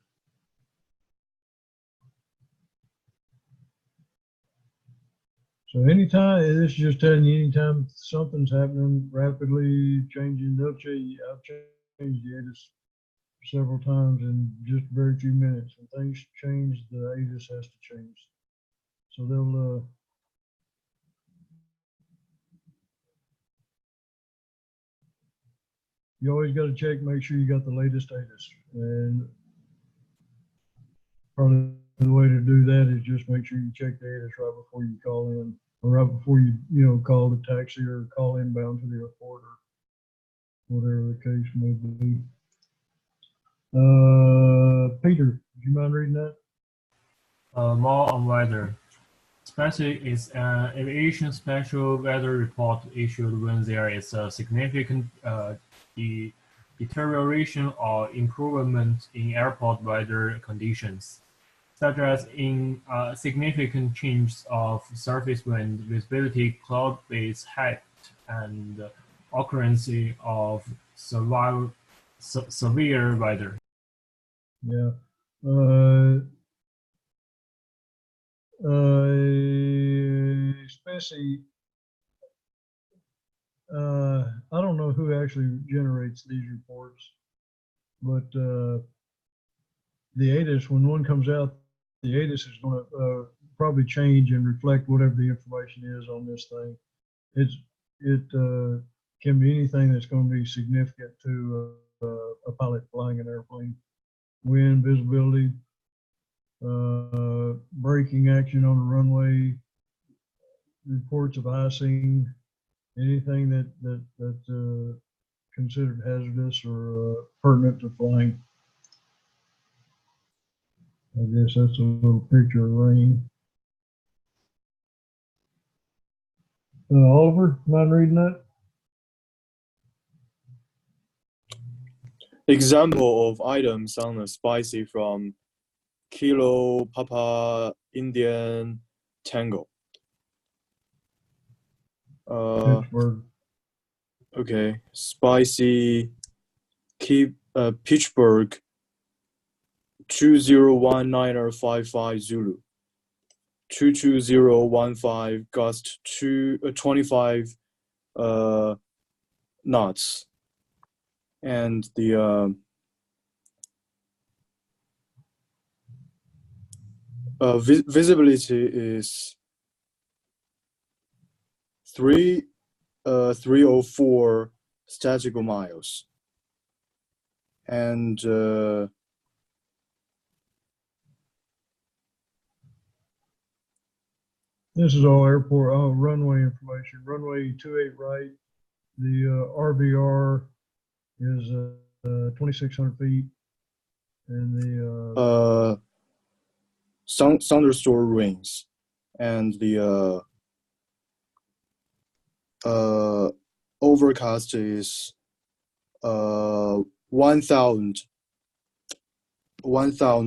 Speaker 1: So anytime, this is just telling you anytime something's happening rapidly changing, they'll change. I've changed the ATIS several times in just very few minutes. When things change, the ATIS has to change. So they'll you always got to check, make sure you got the latest ATIS. And probably the way to do that is just make sure you check the ATIS right before you call in, or right before you call the taxi or call inbound to the airport or whatever the case may be. Peter, do you mind reading that?
Speaker 3: More on weather. SPECIC is an aviation special weather report issued when there is a significant deterioration or improvement in airport weather conditions, such as in significant changes of surface wind, visibility, cloud base height, and occurrence of severe weather.
Speaker 1: Yeah. Especially, I don't know who actually generates these reports, but the ATIS, when one comes out, the ATIS is going to probably change and reflect whatever the information is on this thing. It can be anything that's going to be significant to a pilot flying an airplane. Wind, visibility, braking action on the runway, reports of icing, anything that considered hazardous or pertinent to flying. I guess that's a little picture of rain. Oliver, mind reading that?
Speaker 4: Example of items on a spicy from Kilo Papa Indian Tango.
Speaker 1: Pittsburgh.
Speaker 4: Okay, spicy Pittsburgh 201955 Zulu 22015 gust 25 knots, and the visibility is 304 statical miles, and
Speaker 1: this is all airport, runway information. Runway 28 right. The RVR is 2,600 feet, and the
Speaker 4: thunderstorm winds, and the overcast is 1,000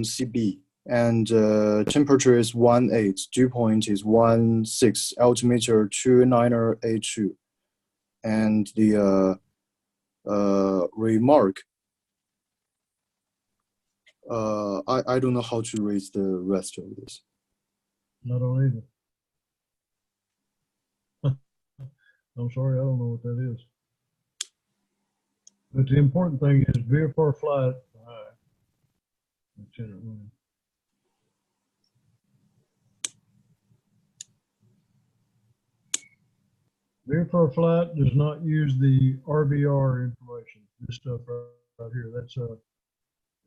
Speaker 4: CB, and temperature is 18, dew point is 16, altimeter 2982, and the remark. I don't know how to read the rest of this.
Speaker 1: not on either. I'm sorry, I don't know what that is. But the important thing is VFR flight. VFR flight does not use the RVR information. This stuff right here.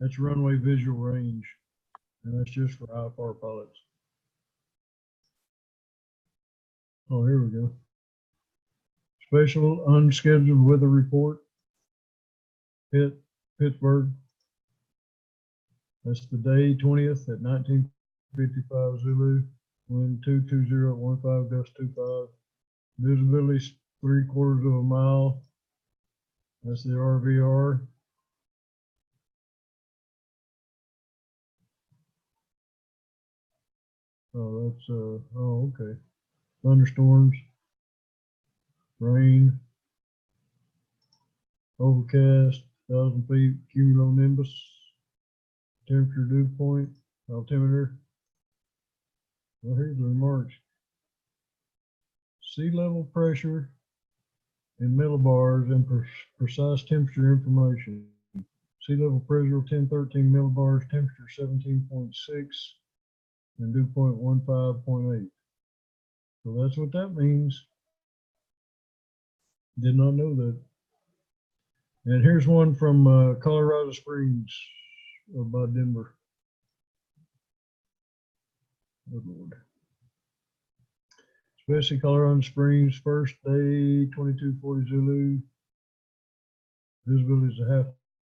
Speaker 1: That's runway visual range, and that's just for IFR pilots. Oh, here we go. Special unscheduled weather report. Pittsburgh. That's the day 20th at 1955 Zulu. Wind 220 at 15 gust 25. Visibility 3/4 of a mile. That's the RVR. Oh, that's oh, okay. Thunderstorms, rain, overcast, 1,000 feet, cumulonimbus, temperature dew point, altimeter. Well, here's the remarks. Sea level pressure in millibars and precise temperature information. Sea level pressure 1013 millibars, temperature 17.6, and dew point 15.8. So that's what that means. Did not know that. And here's one from Colorado Springs by Denver. Good Lord. Especially Colorado Springs, first day, 2240 Zulu. Visibility is a half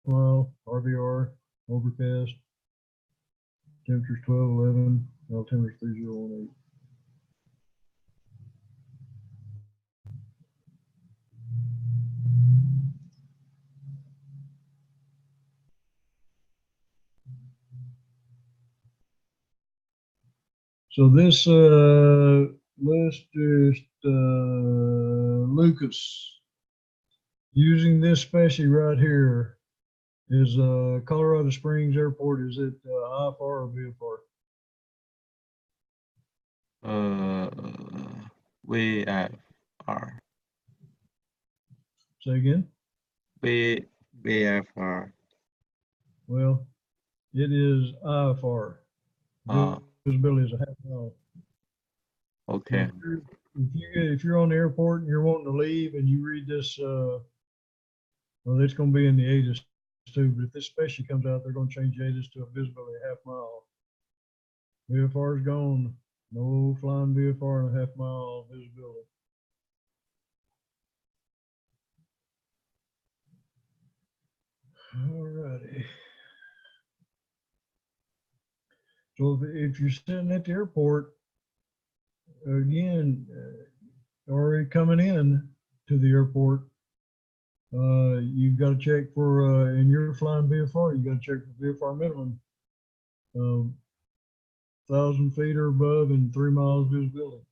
Speaker 1: mile, RVR, overcast. Temperature's 1211, altimeter's 3018. So this list is Lucas. Using this specially right here is Colorado Springs Airport. Is it IFR or VFR?
Speaker 5: VFR.
Speaker 1: Say again?
Speaker 5: VFR.
Speaker 1: Well, it is IFR. Visibility is a half mile.
Speaker 5: Okay.
Speaker 1: If you're on the airport and you're wanting to leave and you read this, well, it's going to be in the ATIS too, but if this special comes out, they're going to change ATIS to a visibility half mile. VFR is gone. No flying VFR and a half mile visibility. All righty. So if you're sitting at the airport, again, already coming in to the airport, you've got to check for, and you're flying VFR, you got to check for VFR minimum, 1,000 feet or above and 3 miles visibility.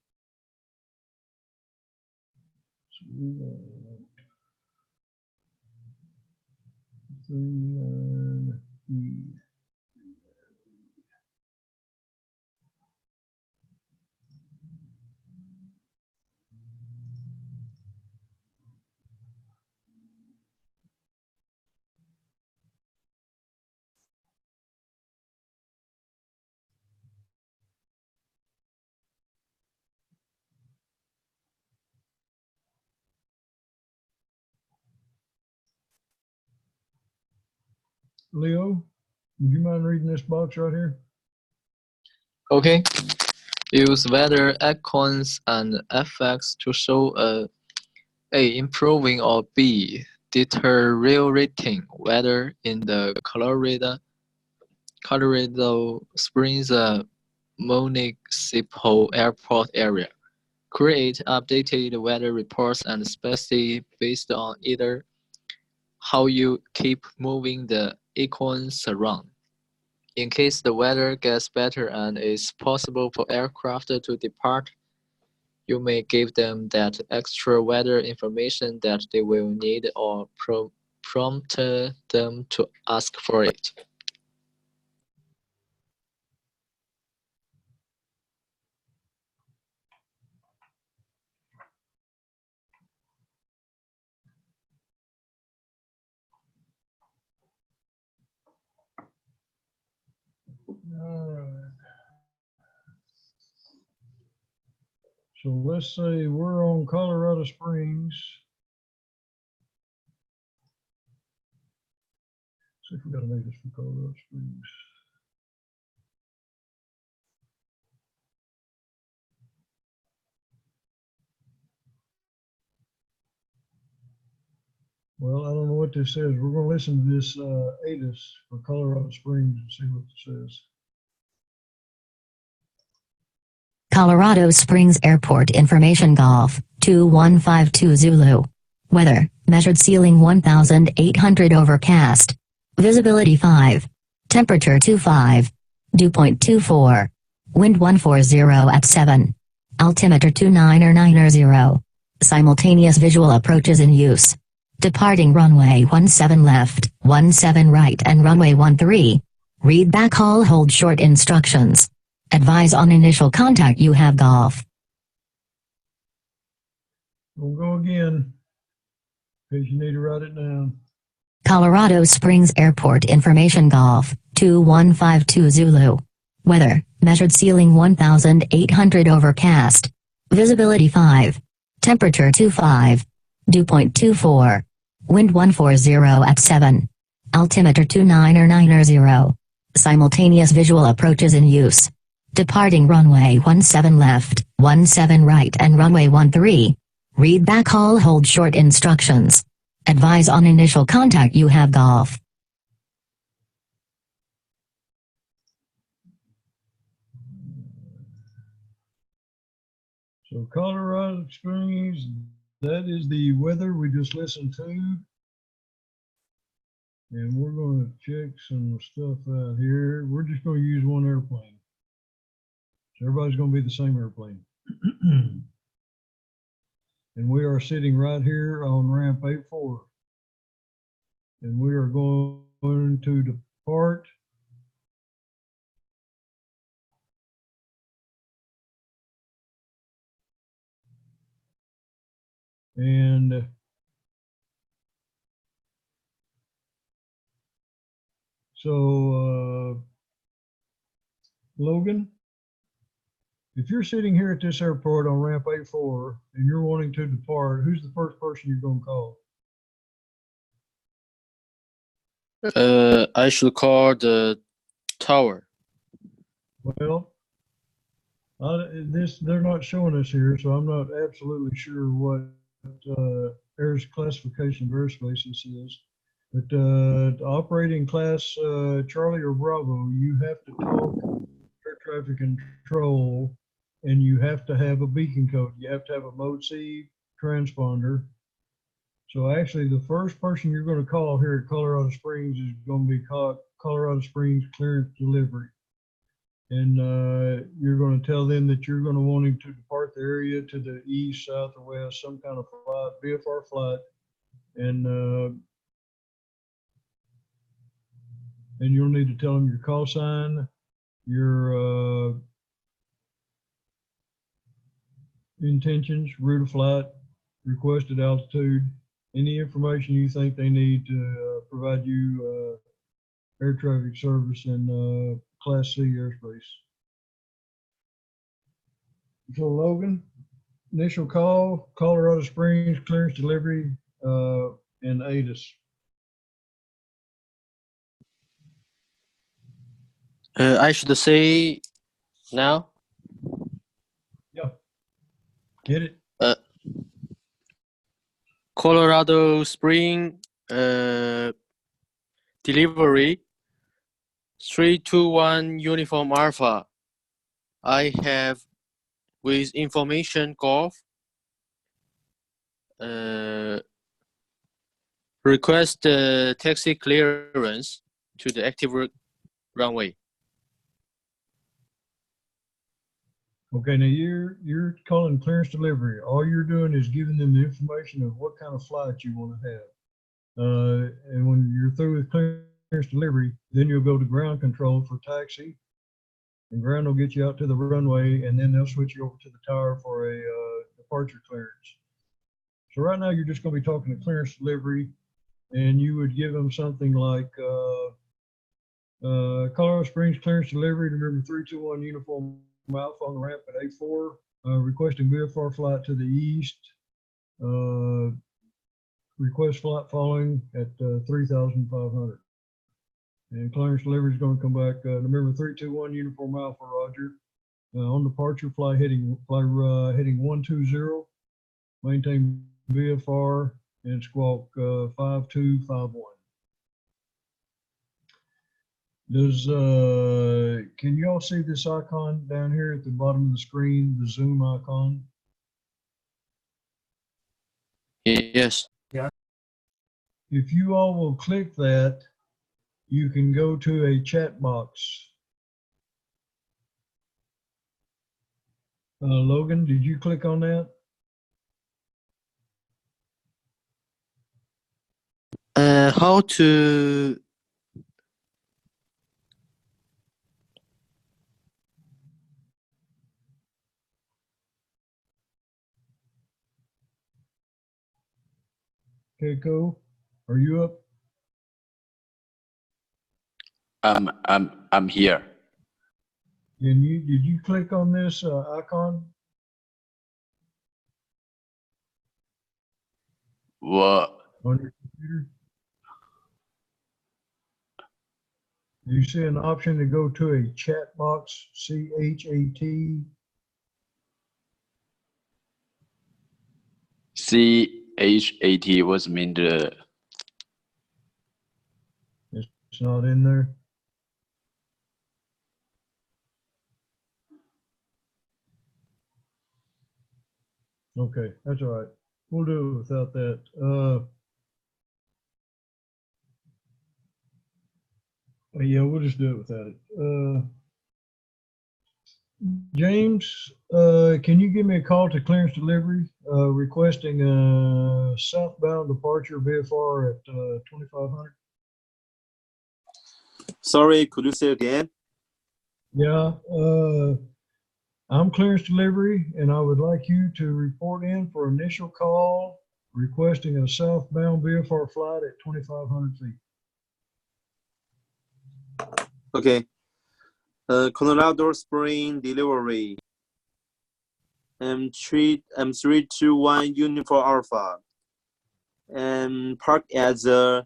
Speaker 1: Leo, would you mind reading this box right here?
Speaker 6: Okay. Use weather icons and effects to show A. Improving or B. Deteriorating weather in the Colorado Springs Municipal Airport area. Create updated weather reports and specify based on either how you keep moving the icons around. In case the weather gets better and it's possible for aircraft to depart, you may give them that extra weather information that they will need or prompt them to ask for it.
Speaker 1: All right. So let's say we're on Colorado Springs. See if we got a native from Colorado Springs. Well, I don't know what this says. We're going to listen to this ATIS for Colorado Springs and see what it says.
Speaker 12: Colorado Springs Airport Information Golf 2152 Zulu. Weather, measured ceiling 1,800 overcast. Visibility 5. Temperature 25. Dew point 24. Wind 140 at 7. Altimeter 29090. Simultaneous visual approaches in use. Departing runway 17 left, 17 right and runway 13. Read backhaul, hold short instructions. Advise on initial contact, you have golf.
Speaker 1: We'll go again, because you need to write it down.
Speaker 12: Colorado Springs Airport Information Golf 2152 Zulu. Weather, measured ceiling 1,800 overcast. Visibility 5. Temperature 25. Dew point 24. Wind 140 at 7. Altimeter 29090. Simultaneous visual approaches in use. Departing runway 17 left, 17 right and runway 13. Read backhaul, hold short instructions. Advise on initial contact, you have golf.
Speaker 1: So Colorado Springs, that is the weather we just listened to. And we're going to check some stuff out here. We're just going to use one airplane. So everybody's going to be the same airplane. And we are sitting right here on ramp 84. And we are going to depart. And so, Logan, if you're sitting here at this airport on ramp 84 and you're wanting to depart, who's the first person you're going to call?
Speaker 8: I should call the tower.
Speaker 1: Well, they're not showing us here, so I'm not absolutely sure what air's classification of airspace this is. But operating class Charlie or Bravo, you have to talk air traffic control, and you have to have a beacon code. You have to have a mode C transponder. So actually, the first person you're going to call here at Colorado Springs is going to be called Colorado Springs Clearance Delivery. And you're going to tell them that you're going to want him to depart the area to the east, south, or west, some kind of flight, VFR flight. And you'll need to tell them your call sign, your intentions, route of flight, requested altitude, any information you think they need to provide you air traffic service in Class C airspace. So Logan, initial call, Colorado Springs, clearance delivery, and ATIS.
Speaker 8: I should say now.
Speaker 1: Yeah. Get it?
Speaker 8: Colorado Spring delivery 321 Uniform Alpha. I have with information golf request taxi clearance to the active runway.
Speaker 1: Okay, now you're calling clearance delivery. All you're doing is giving them the information of what kind of flight you want to have. And when you're through with clearance delivery, then you'll go to ground control for taxi. And ground will get you out to the runway, and then they'll switch you over to the tower for a departure clearance. So right now you're just going to be talking to clearance delivery, and you would give them something like Colorado Springs clearance delivery to number 321 Uniform Alpha on the ramp at A4. requesting VFR flight to the east. Request flight following at 3,500. And clearance delivery is going to come back. November 321 Uniform Alpha, Roger. On departure, fly heading 120. Maintain VFR and squawk 5251. Can you all see this icon down here at the bottom of the screen, the Zoom icon?
Speaker 8: Yes.
Speaker 1: If you all will click that, you can go to a chat box. Logan, did you click on that?
Speaker 8: How to?
Speaker 1: Keiko, are you up?
Speaker 10: I'm here.
Speaker 1: Did you click on this icon?
Speaker 10: What?
Speaker 1: On your computer? You see an option to go to a chat box, CHAT.
Speaker 10: CHAT was mean the.
Speaker 1: It's not in there. Okay, that's all right. We'll do it without that. Yeah, we'll just do it without it. James, can you give me a call to clearance delivery requesting a southbound departure VFR at 2500?
Speaker 7: Sorry, could you say again?
Speaker 1: Yeah, I'm clearance delivery, and I would like you to report in for initial call requesting a southbound VFR flight at 2,500 feet.
Speaker 7: Okay. Colorado Spring delivery. M321 Uniform Alpha. And park at the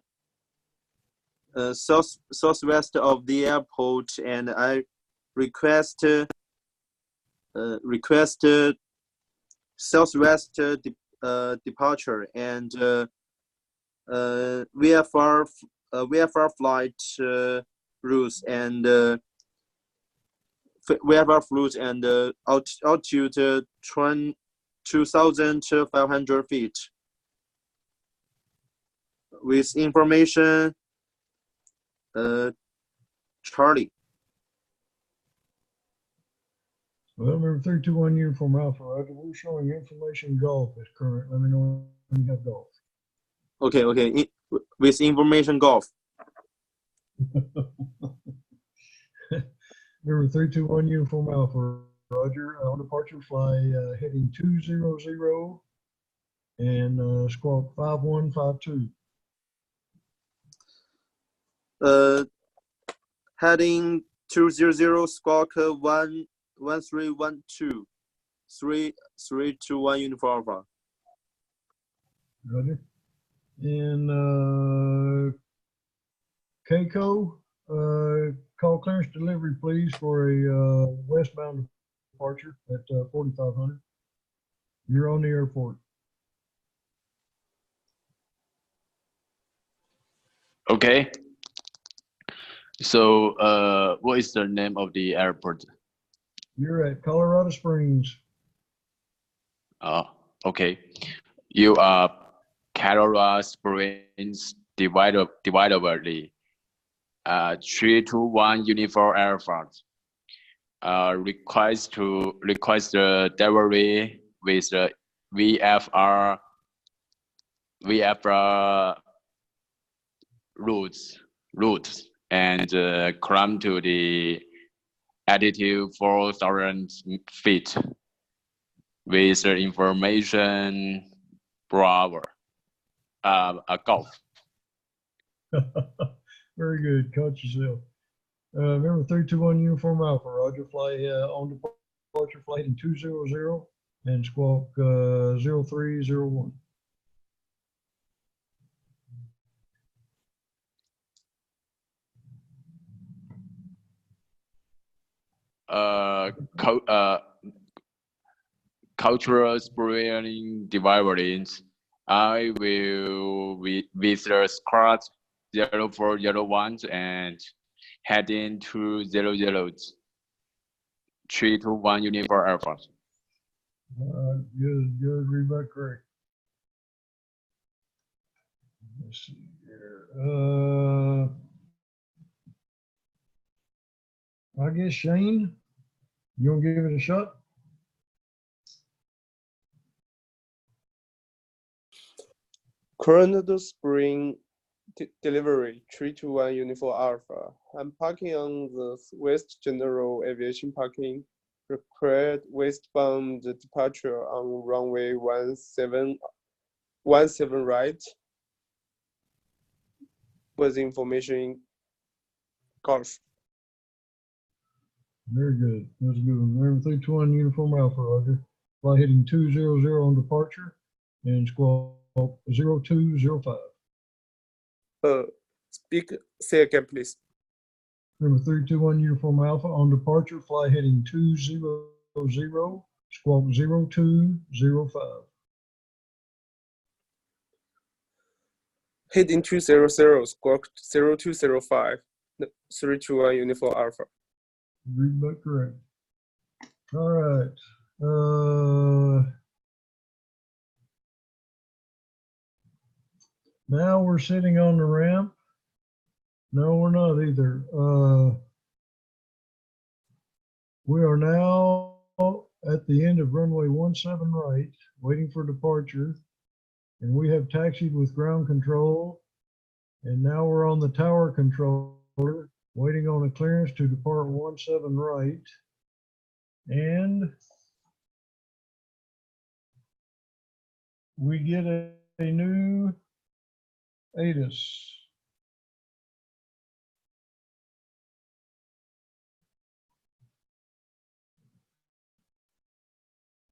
Speaker 7: southwest of the airport, and I request southwest departure and VFR flight routes and VFR routes and altitude 2,500 feet. With information, Charlie.
Speaker 1: Well, remember 321 Uniform Alpha, Roger. We're showing information golf is current. Let me know when you have golf.
Speaker 7: Okay. With information golf.
Speaker 1: Remember 321 Uniform Alpha, Roger. On departure, fly heading 200 and squawk 5152.
Speaker 7: Heading 200, squawk 1312, 321 Uniform Alpha.
Speaker 1: Roger. And Keiko, call clearance delivery, please, for a westbound departure at 4,500. You're on the airport.
Speaker 10: Okay. So, what is the name of the airport?
Speaker 1: You're at Colorado Springs.
Speaker 10: Okay. You are Colorado Springs divided by the 321 Uniform Alpha. Request the delivery with the VFR routes and climb to the altitude 4,000 feet with the information Bravo. A golf.
Speaker 1: Very good. Caught yourself. Remember 321 Uniform Alpha, Roger. Fly on departure, flight heading 200 and squawk 0301.
Speaker 10: Cultural spring developments. I will with the squad 0401 and heading to 321 Uniform Alpha.
Speaker 1: Good, read back correct. Let's see here. I guess Shane, you want to give it a shot?
Speaker 9: Coronado Spring delivery 321 Uniform Alpha. I'm parking on the West General Aviation parking. Required westbound departure on runway 17 right. With information Golf.
Speaker 1: Very good. That's a good one. Remember 321 Uniform Alpha, Roger. Fly heading 200 on departure and squawk 0205.
Speaker 9: Say again, please.
Speaker 1: Remember 321 Uniform Alpha on departure, fly heading 200, squawk 0205.
Speaker 9: Heading 200, squawk 0205, 321 Uniform Alpha.
Speaker 1: Read back correct. All right. Now we're sitting on the ramp. No, we're not either. We are now at the end of runway 17 right, waiting for departure. And we have taxied with ground control. And now we're on the tower controller, waiting on a clearance to depart 17 right. And we get a new ATIS.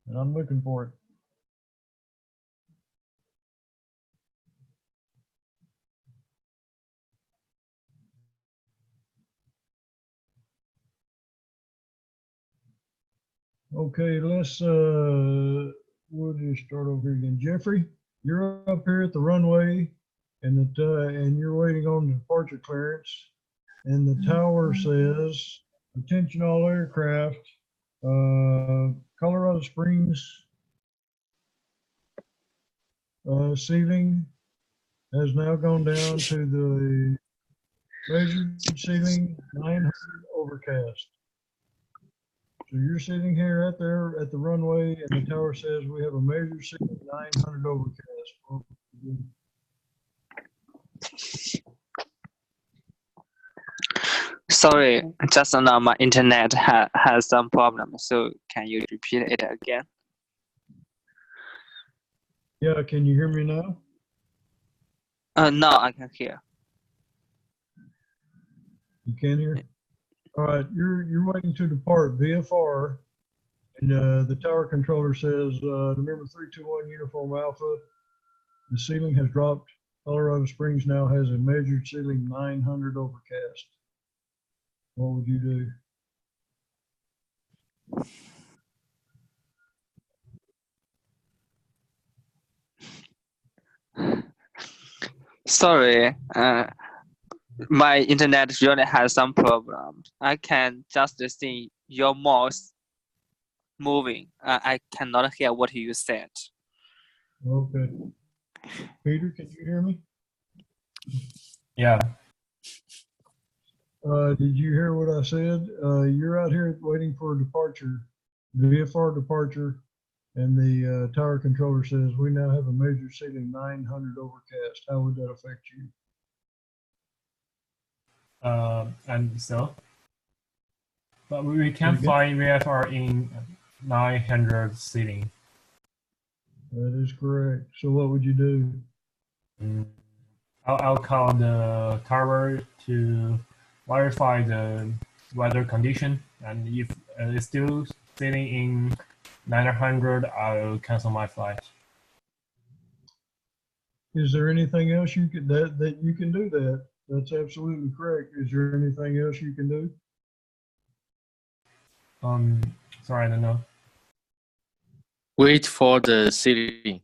Speaker 1: And I'm looking for it. Okay, let's we'll just start over here again. Jeffrey, you're up here at the runway and and you're waiting on the departure clearance. And the tower says, attention all aircraft, Colorado Springs ceiling has now gone down to the measured ceiling 900 overcast. So you're sitting here out there at the runway and the tower says we have a measured ceiling 900 overcast.
Speaker 2: Sorry, just now my internet has some problem. So can you repeat it again?
Speaker 1: Yeah, can you hear me now?
Speaker 2: No, I can hear.
Speaker 1: You can hear? All right, you're waiting to depart VFR, and the tower controller says, remember 321 Uniform Alpha, the ceiling has dropped. Colorado Springs now has a measured ceiling 900 overcast. What would you
Speaker 2: do? Sorry, my internet really has some problem. I can just see your mouse moving. I cannot hear what you said.
Speaker 1: Okay. Peter, can you hear me?
Speaker 3: Yeah.
Speaker 1: Did you hear what I said? You're out here waiting for a departure, VFR departure, and the tower controller says we now have a measured ceiling 900 overcast. How would that affect you?
Speaker 3: And so, but we can't fly VFR in 900 ceiling.
Speaker 1: That is correct. So what would you do?
Speaker 3: I'll call the tower to verify the weather condition, and if it's still sailing in 900, I'll cancel my flight.
Speaker 1: Is there anything else you could that you can do that? That's absolutely correct. Is there anything else you can do?
Speaker 3: Sorry, I don't know.
Speaker 8: Wait for the ceiling.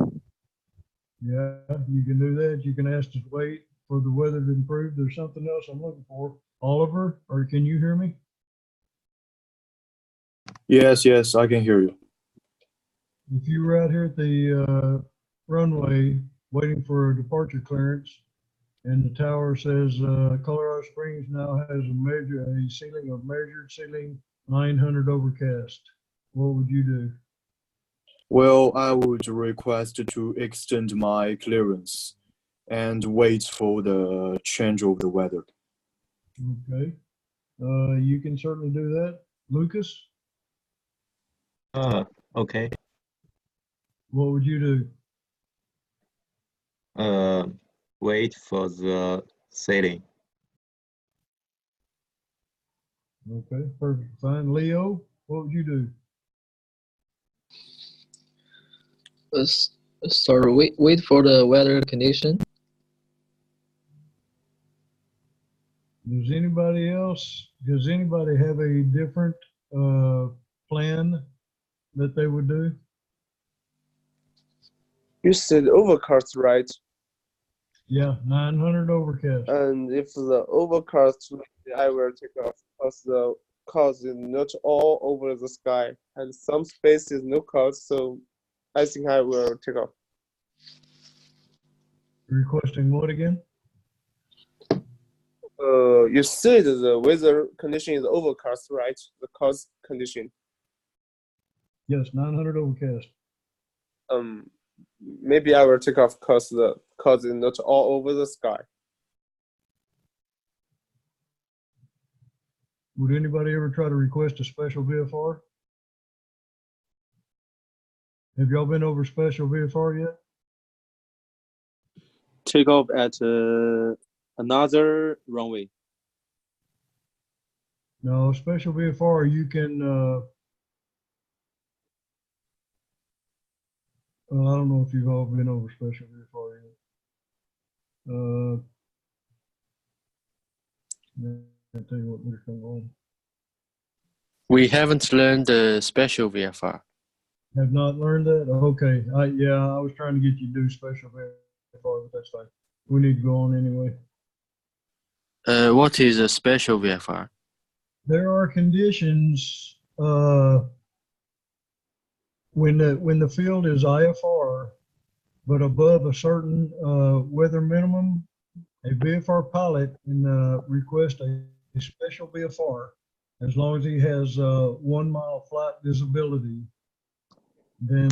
Speaker 1: Yeah, you can do that. You can ask to wait for the weather to improve. There's something else I'm looking for. Oliver, or can you hear me?
Speaker 4: Yes, yes, I can hear you.
Speaker 1: If you were out here at the runway waiting for a departure clearance, and the tower says Colorado Springs now has a ceiling of measured ceiling 900 overcast, what would you do?
Speaker 4: Well, I would request to extend my clearance and wait for the change of the weather.
Speaker 1: Okay, you can certainly do that. Lucas,
Speaker 5: Okay.
Speaker 1: what would you do?
Speaker 5: Wait for the sailing.
Speaker 1: Okay, perfect, fine. Leo, what would you do?
Speaker 6: Sorry, wait for the weather condition.
Speaker 1: Does anybody have a different plan that they would do?
Speaker 9: You said overcast, right?
Speaker 1: Yeah, 900 overcast.
Speaker 9: And if the overcast, I will take off because the clouds is not all over the sky, and some spaces no clouds, so I think I will take off.
Speaker 1: Requesting what again?
Speaker 9: You said the weather condition is overcast, right? The clouds condition.
Speaker 1: Yes, 900 overcast.
Speaker 9: Maybe I will take off because the clouds is not all over the sky.
Speaker 1: Would anybody ever try to request a special VFR? Have y'all been over special VFR yet?
Speaker 7: Take off at another runway.
Speaker 1: No, special VFR, you can, I don't know if you've all been over special VFR yet. I'll tell you what, there's going on.
Speaker 8: We haven't learned the special VFR.
Speaker 1: Have not learned that? Okay, yeah, I was trying to get you to do special VFR, but that's fine. We need to go on anyway.
Speaker 8: What is a special VFR?
Speaker 1: There are conditions when the field is IFR, but above a certain weather minimum, a VFR pilot can request a special VFR as long as he has 1 mile flight visibility. Then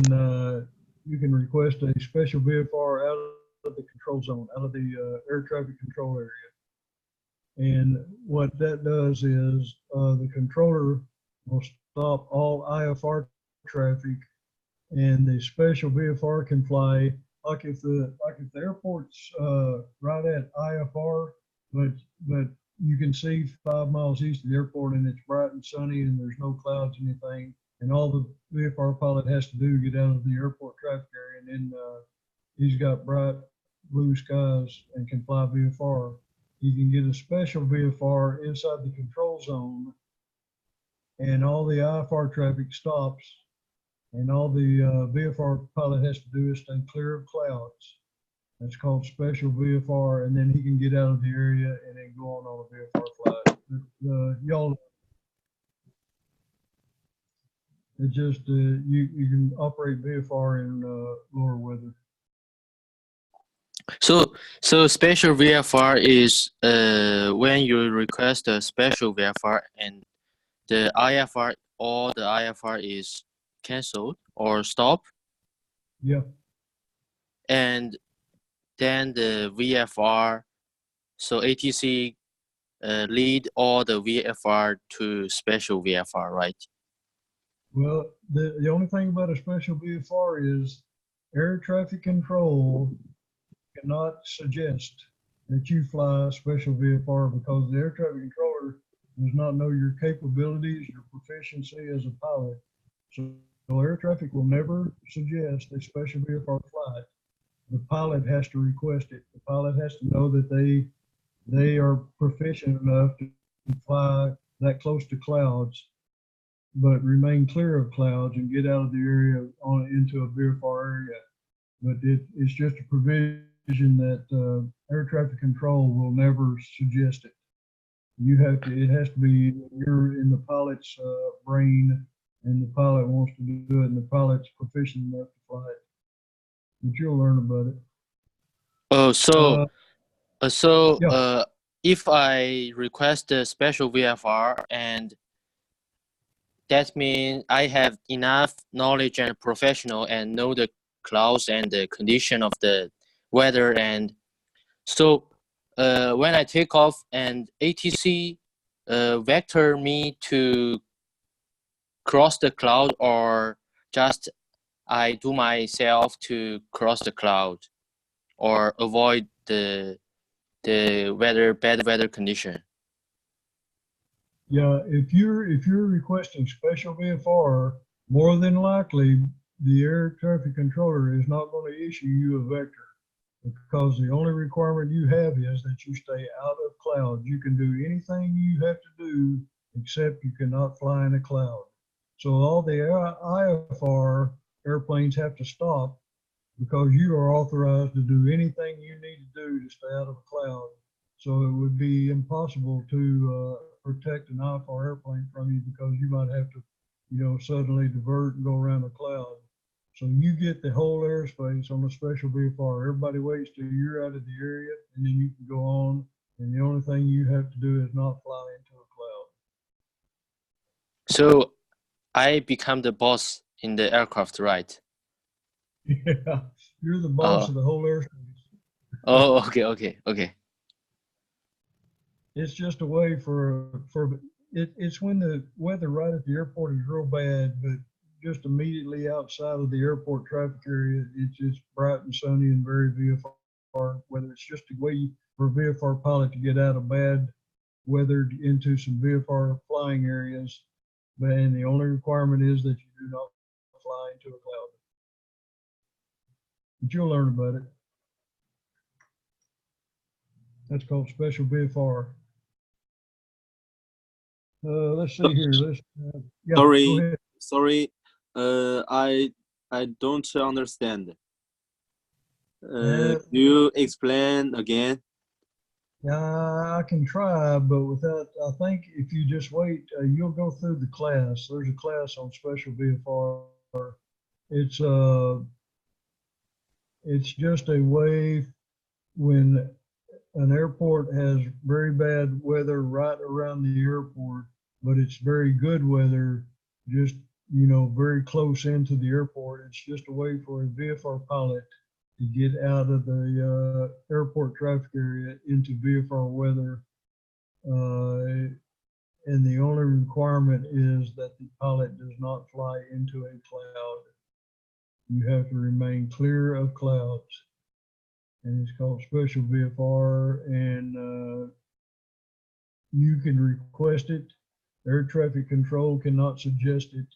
Speaker 1: you can request a special VFR out of the control zone, out of the air traffic control area. And what that does is the controller will stop all IFR traffic, and the special VFR can fly like if the airport's right at IFR, but you can see 5 miles east of the airport and it's bright and sunny and there's no clouds or anything, and all the VFR pilot has to do is get out of the airport traffic area, and then he's got bright blue skies and can fly VFR. You can get a special VFR inside the control zone, and all the IFR traffic stops, and all the VFR pilot has to do is stay clear of clouds. That's called special VFR, and then he can get out of the area and then go on a VFR flight. Y'all, it just you can operate VFR in lower weather.
Speaker 8: So special VFR is when you request a special VFR and the IFR is canceled or stop.
Speaker 1: Yeah.
Speaker 8: And then the VFR, so ATC lead all the VFR to special VFR, right?
Speaker 1: Well, the only thing about a special VFR is air traffic control cannot suggest that you fly a special VFR because the air traffic controller does not know your capabilities, your proficiency as a pilot, So air traffic will never suggest a special VFR flight. The pilot has to request it. The pilot has to know that they are proficient enough to fly that close to clouds, but remain clear of clouds and get out of the area on into a VFR area. But it's just a provision that air traffic control will never suggest it. You have to. It has to be you're in the pilot's brain, and the pilot wants to do it, and the pilot's proficient enough to fly it. But you'll learn about it.
Speaker 8: Oh, so
Speaker 1: Yeah.
Speaker 8: if I request a special VFR, and that means I have enough knowledge and professional and know the clouds and the condition of the weather, and so when I take off and ATC vector me to cross the cloud, or just I do myself to cross the cloud or avoid the bad weather condition.
Speaker 1: Yeah, if you're requesting special VFR, more than likely the air traffic controller is not going to issue you a vector, because the only requirement you have is that you stay out of clouds. You can do anything you have to do except you cannot fly in a cloud. So all the IFR airplanes have to stop because you are authorized to do anything you need to do to stay out of a cloud. So it would be impossible to protect an IFR airplane from you, because you might have to, suddenly divert and go around a cloud. So you get the whole airspace on a special VFR. Everybody waits till you're out of the area, and then you can go on. And the only thing you have to do is not fly into a cloud.
Speaker 8: So I become the boss in the aircraft, right?
Speaker 1: Yeah, you're the boss of the whole airspace.
Speaker 8: Oh, okay.
Speaker 1: It's just a way it's when the weather right at the airport is real bad, but just immediately outside of the airport traffic area, it's just bright and sunny and very VFR weather. It's just a way for a VFR pilot to get out of bad weather into some VFR flying areas. And the only requirement is that you do not fly into a cloud. But you'll learn about it. That's called special VFR. Let's see here. Yeah,
Speaker 7: Sorry. I don't understand. Do you explain again?
Speaker 1: Yeah, I can try, but I think if you just wait, you'll go through the class. There's a class on special VFR. It's just a way when an airport has very bad weather right around the airport, but it's very good weather just, very close into the airport. It's just a way for a VFR pilot to get out of the airport traffic area into VFR weather. And the only requirement is that the pilot does not fly into a cloud. You have to remain clear of clouds. And it's called special VFR, and you can request it. Air traffic control cannot suggest it.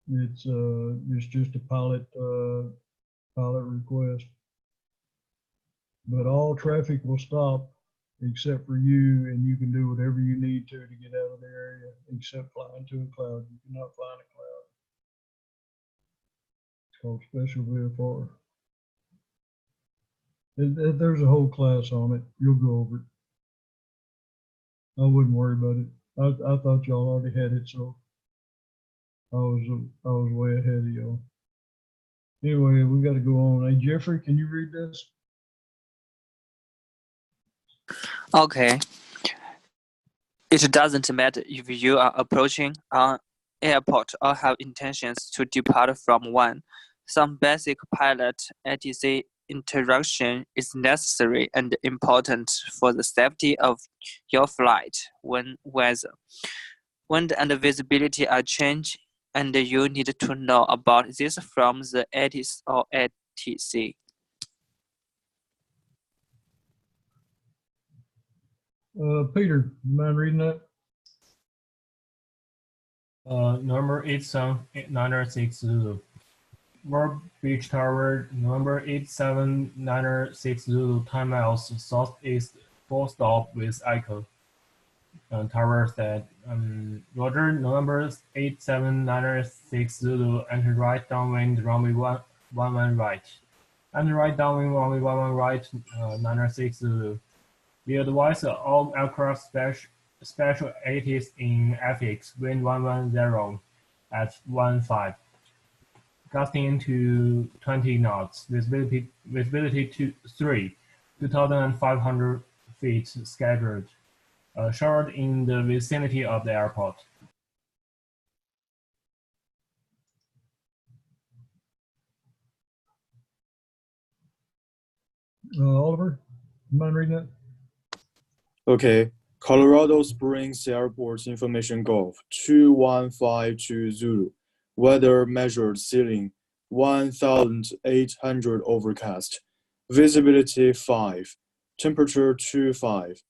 Speaker 1: It's just a pilot request. But all traffic will stop except for you, and you can do whatever you need to get out of the area, except fly into a cloud. You cannot fly in a cloud. It's called special VFR. There's a whole class on it. You'll go over it. I wouldn't worry about it. I thought y'all already had it, so I was way ahead of y'all. Anyway, we got to go on. Hey, Jeffrey, can you read this?
Speaker 2: Okay. It doesn't matter if you are approaching an airport or have intentions to depart from one. Some basic pilot ATC interaction is necessary and important for the safety of your flight when weather, wind and visibility are changed, and you need to know about this from the ATC or ATC.
Speaker 1: Peter, you mind reading that?
Speaker 3: November 87906 Zulu. Verb Beach Tower, November 87906 Zulu, 10 miles southeast, full stop with Echo. Tower said, Roger, November 87906 Zulu, enter right downwind, runway 11 right. Enter right downwind, runway 11 right, 906 Zulu. We advise all aircraft special 80s in FX, wind 110 at 15. Gusting to 20 knots, visibility to 3, 2,500 feet scheduled. Showered in the vicinity of the airport.
Speaker 1: Oliver, you mind reading that?
Speaker 4: Okay. Colorado Springs Airport Information Gulf 2152 Zulu. Weather measured ceiling 1,800 overcast. Visibility 5. Temperature 25.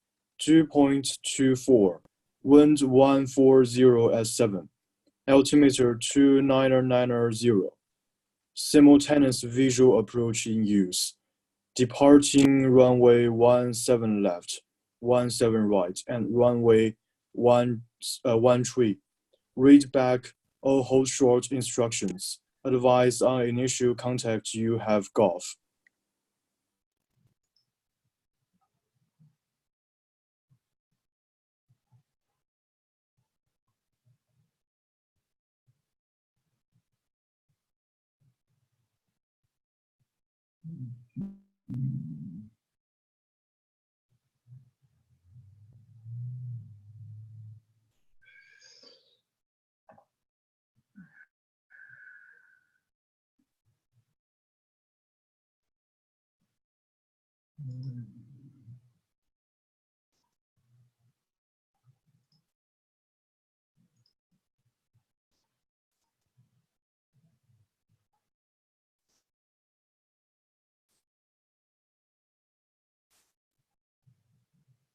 Speaker 4: 2.24. Wind 140 at 7. Altimeter 2990. Simultaneous visual approach in use. Departing runway 17 left, 17 right, and runway 13. Read back or hold short instructions. Advise on initial contact you have Golf.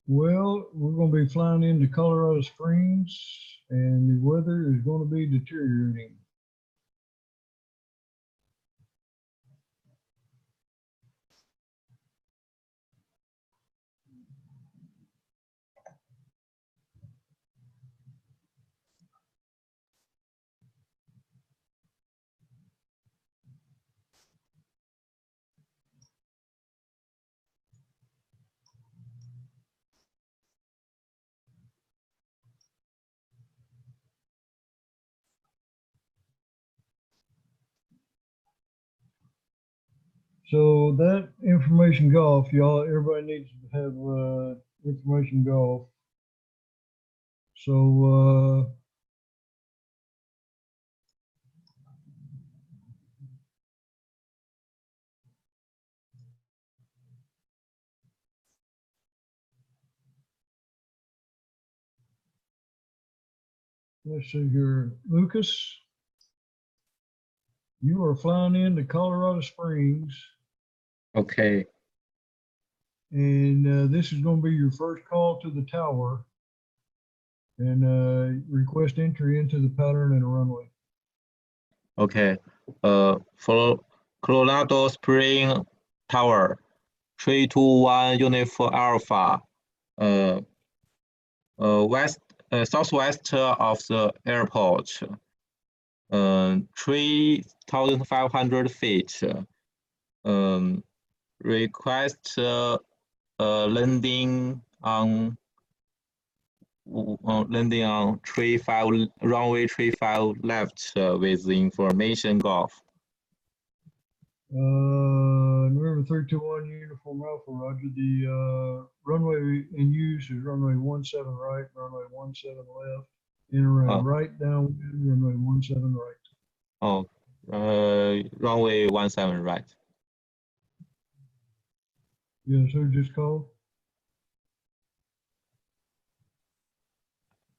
Speaker 1: Well, we're going to be flying into Colorado Springs, and the weather is going to be deteriorating. So that information golf, y'all, everybody needs to have information golf. So let's see here, Lucas, you are flying into Colorado Springs.
Speaker 5: Okay.
Speaker 1: And this is going to be your first call to the tower, and request entry into the pattern and a runway.
Speaker 5: Okay. For Colorado Spring Tower, 321 Uniform Alpha, southwest of the airport, 3,500 feet. Request landing on runway 35 left with information golf.
Speaker 1: November 321 Uniform Alpha, roger. The runway in use is runway 17 right, runway 17 left, enter right down, runway 17 right.
Speaker 5: Oh, runway 17 right.
Speaker 1: Yes, who just called?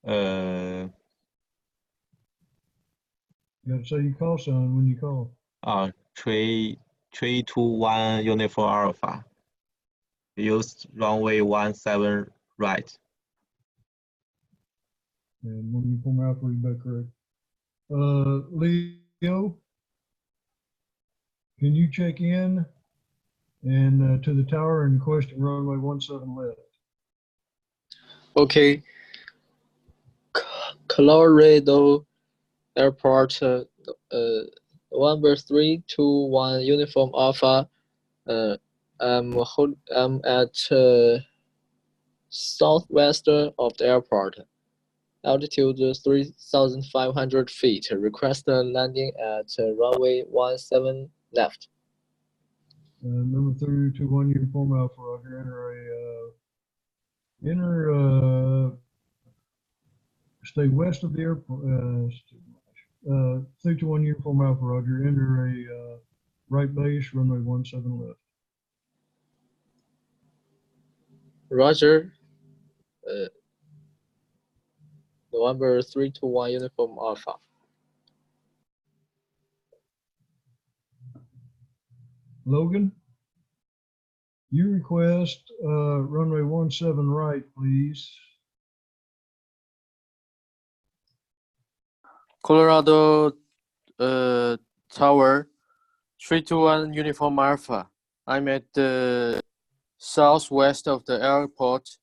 Speaker 1: You gotta say your call sign when you call.
Speaker 5: 321 Uniform Alpha. Use runway 17 right.
Speaker 1: And Uniform Alpha is back correct. Leo, can you check in and to the tower and question runway 17 left?
Speaker 6: Okay. Colorado Airport, November 321 Uniform Alpha. I'm at southwest of the airport. Altitude 3,500 feet. Request landing at runway 17 left.
Speaker 1: Number 321 Uniform Alpha, Roger. Enter stay west of the airport. 321 Uniform Alpha, Roger. Enter a right base, runway 17 left.
Speaker 6: Roger. November 321 Uniform Alpha.
Speaker 1: Logan, you request runway 17 right, please.
Speaker 8: Colorado Tower, 321 Uniform Alpha. I'm at the southwest of the airport.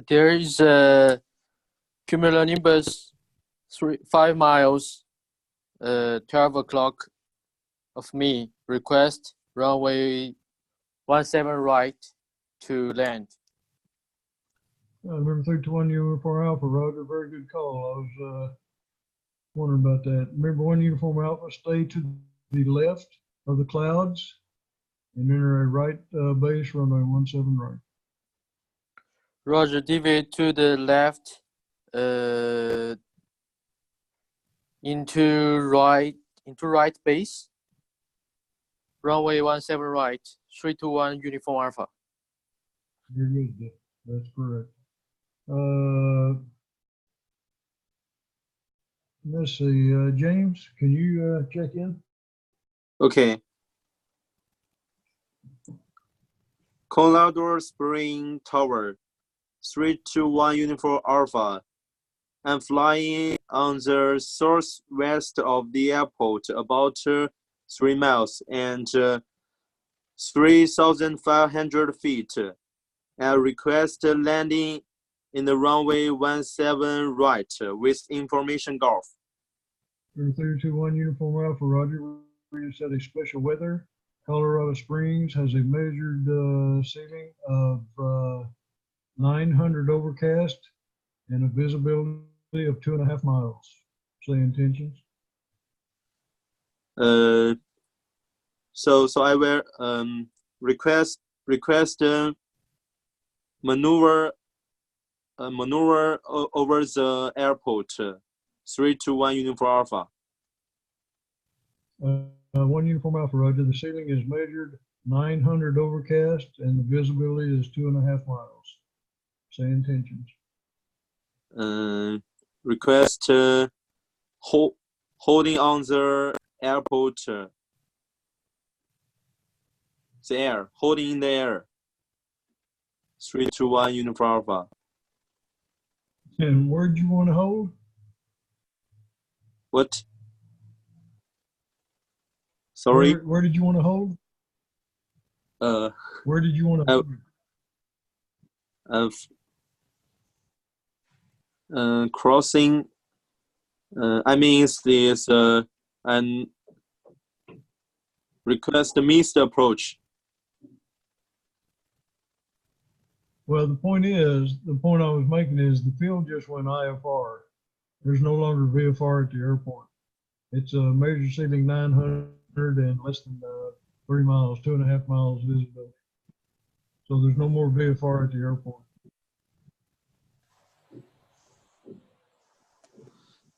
Speaker 8: There is a cumulonimbus 5 miles, 12 o'clock of me. Request runway 17 right to land.
Speaker 1: Number 321 Uniform Alpha, Roger. Very good call. I was wondering about that. Remember 1 Uniform Alpha, stay to the left of the clouds and enter a right base, runway 17 right.
Speaker 8: Roger, deviate to the left, into right base, runway 17 right, 321 Uniform Alpha.
Speaker 1: You're good, Dick. That's correct. Let's see, James, can you check in?
Speaker 7: Okay. Colorado Spring Tower, 321 Uniform Alpha. I'm flying on the southwest of the airport, about 3 miles and 3,500 feet. I request landing in the runway 17 right with information golf.
Speaker 1: 321 Uniform Alpha, Roger. We just had a special weather. Colorado Springs has a measured ceiling of 900 overcast and a visibility of 2.5 miles. Say intentions.
Speaker 7: So I will request maneuver over the airport. 321 Uniform Alpha.
Speaker 1: 1 Uniform Alpha, Roger. The ceiling is measured 900 overcast and the visibility is 2.5 miles. Say intentions.
Speaker 7: Request holding on the airport. The air, holding in the air. 321 Uniform Alpha.
Speaker 1: And where do you want to hold?
Speaker 7: What? Sorry.
Speaker 1: Where did you want to hold? Where did you want to hold?
Speaker 7: Crossing. I mean, this and request the missed approach.
Speaker 1: Well, the point I was making is the field just went IFR. There's no longer VFR at the airport. It's a measure ceiling 900 and less than 3 miles, 2.5 miles visibility. So there's no more VFR at the airport.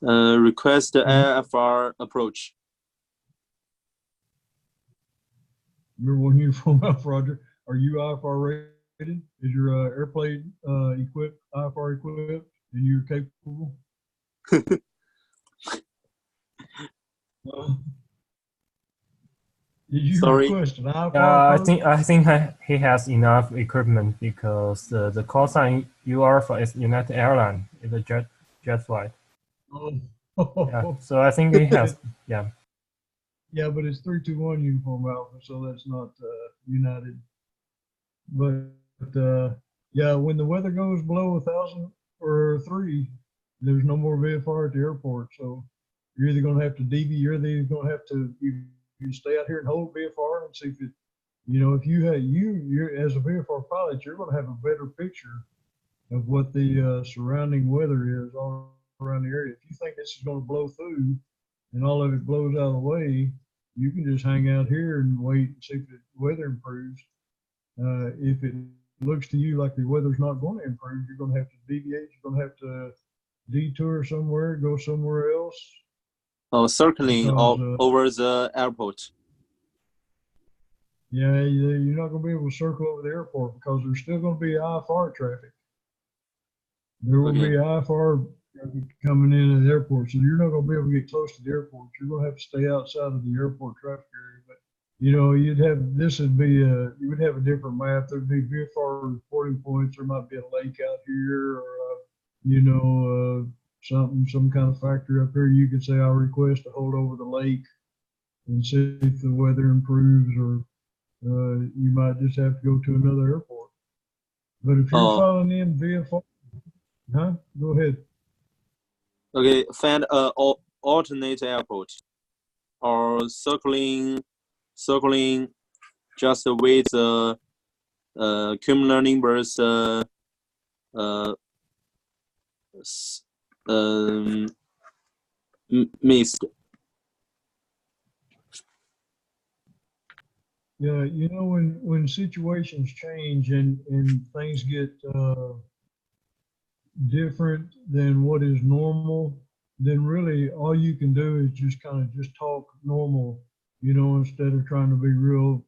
Speaker 7: Request the IFR approach.
Speaker 1: Remember when you from Alpha, Roger, are you IFR rated? Is your airplane equipped, IFR equipped, and you're capable? Did you
Speaker 7: Sorry.
Speaker 1: request an IFR approach?
Speaker 3: I think he has enough equipment because the call sign UR is United Airlines. It's a jet flight.
Speaker 1: Oh.
Speaker 3: Yeah. So I think he has. Yeah.
Speaker 1: Yeah, but it's 321 Uniform Alpha, so that's not United. But yeah, when the weather goes below 1,000 or 3, there's no more VFR at the airport. So you're either going to have to you're either going to have to you stay out here and hold VFR and see if it, if you have you're as a VFR pilot, you're going to have a better picture of what the surrounding weather is all around the area. If you think this is going to blow through and all of it blows out of the way, you can just hang out here and wait and see if the weather improves. If it looks to you like the weather's not going to improve, you're going to have to deviate. You're going to have to detour somewhere, go somewhere else.
Speaker 7: Oh, circling
Speaker 1: because,
Speaker 7: over the airport.
Speaker 1: Yeah, you're not going to be able to circle over the airport because there's still going to be IFR traffic. There will be IFR coming in at the airport, so you're not going to be able to get close to the airport. You're going to have to stay outside of the airport traffic area. But you would have a different map. There'd be VFR reporting points. There might be a lake out here, or some kind of factory up here. You could say, I'll request to hold over the lake and see if the weather improves, or you might just have to go to another airport. But if you're following in VFR, go ahead.
Speaker 7: Okay, find a alternate airport, or circling just with the cumulative numbers mixed.
Speaker 1: Yeah, when situations change and things get different than what is normal, then really all you can do is just kind of just talk normal, instead of trying to be real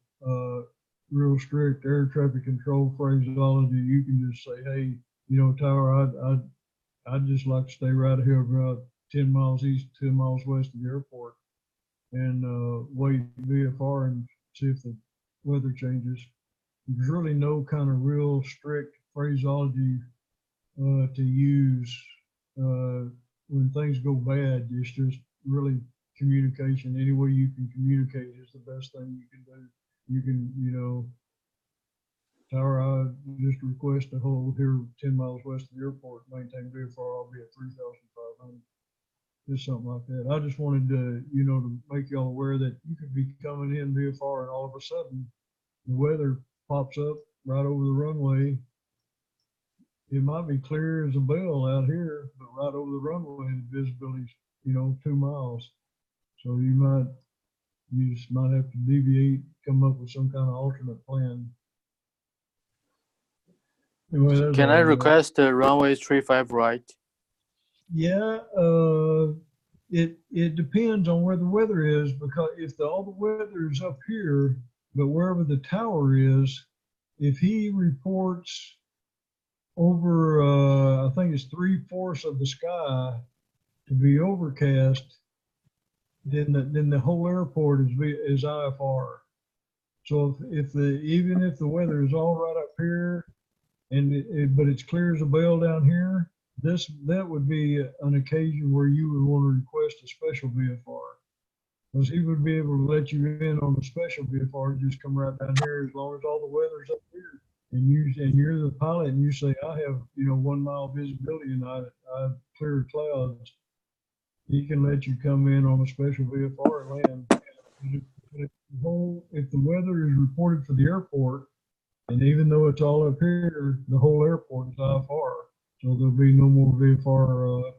Speaker 1: strict air traffic control phraseology. You can just say, hey, Tower, I'd just like to stay right here about 10 miles east, 10 miles west of the airport, and wait VFR and see if the weather changes. There's really no kind of real strict phraseology to use when things go bad. It's just really communication. Any way you can communicate is the best thing you can do. You can, Tower, I just request to hold here 10 miles west of the airport, maintain VFR, I'll be at 3,500. Just something like that. I just wanted to, to make y'all aware that you could be coming in VFR and all of a sudden the weather pops up right over the runway. It might be clear as a bell out here, but right over the runway, the visibility's, 2 miles. So you just might have to deviate, come up with some kind of alternate plan. Anyway,
Speaker 8: Can I request the runway 35 right?
Speaker 1: Yeah, it depends on where the weather is, because if all the weather is up here, but wherever the tower is, if he reports over, I think it's 3/4 of the sky to be overcast, then the whole airport is IFR. So even if the weather is all right up here, but it's clear as a bell down here, that would be an occasion where you would want to request a special VFR, because he would be able to let you in on the special VFR. Just come right down here as long as all the weather's up here, and you're the pilot, and you say, I have 1 mile visibility and I clear clouds. He can let you come in on a special VFR and land. If the weather is reported for the airport, and even though it's all up here, the whole airport is IFR. So there'll be no more VFR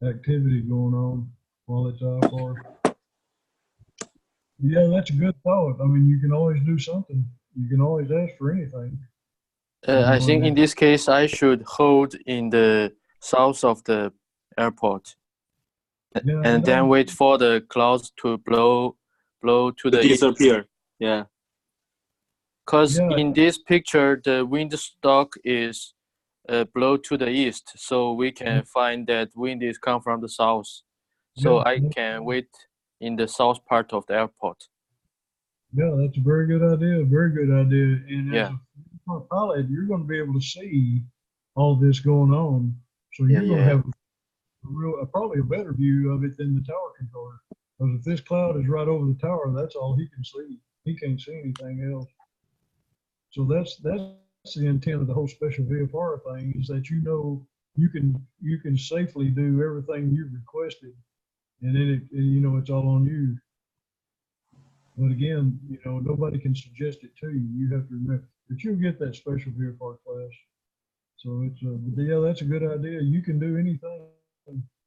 Speaker 1: activity going on while it's IFR. Yeah, that's a good thought. I mean, you can always do something. You can always ask for anything.
Speaker 8: I think in this case, I should hold in the south of the airport, and then wait for the clouds to blow to the
Speaker 7: disappear.
Speaker 8: east.
Speaker 7: Yeah.
Speaker 8: Because in this picture, the wind stock is blow to the east, so we can find that wind is come from the south. So I can wait in the south part of the airport.
Speaker 1: Yeah, that's a very good idea. Very good idea. And
Speaker 8: Yeah.
Speaker 1: as a pilot, you're going to be able to see all this going on. So
Speaker 8: Yeah,
Speaker 1: you're going to
Speaker 8: yeah.
Speaker 1: have probably a better view of it than the tower controller. Because if this cloud is right over the tower, that's all he can see. He can't see anything else. So that's the intent of the whole special VFR thing, is that you can safely do everything you've requested, and then it's all on you. But again, nobody can suggest it to you. You have to remember, but you'll get that special VFR class. So yeah, that's a good idea. You can do anything,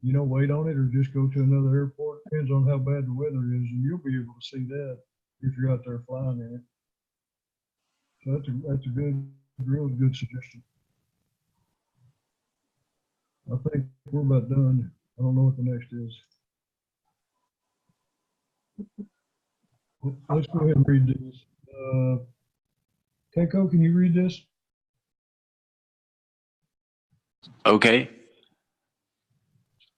Speaker 1: wait on it or just go to another airport. Depends on how bad the weather is, and you'll be able to see that if you're out there flying in it. So that's a really good suggestion. I think we're about done. I don't know what the next is. Let's go ahead and read these. Keiko, can you read this?
Speaker 10: Okay.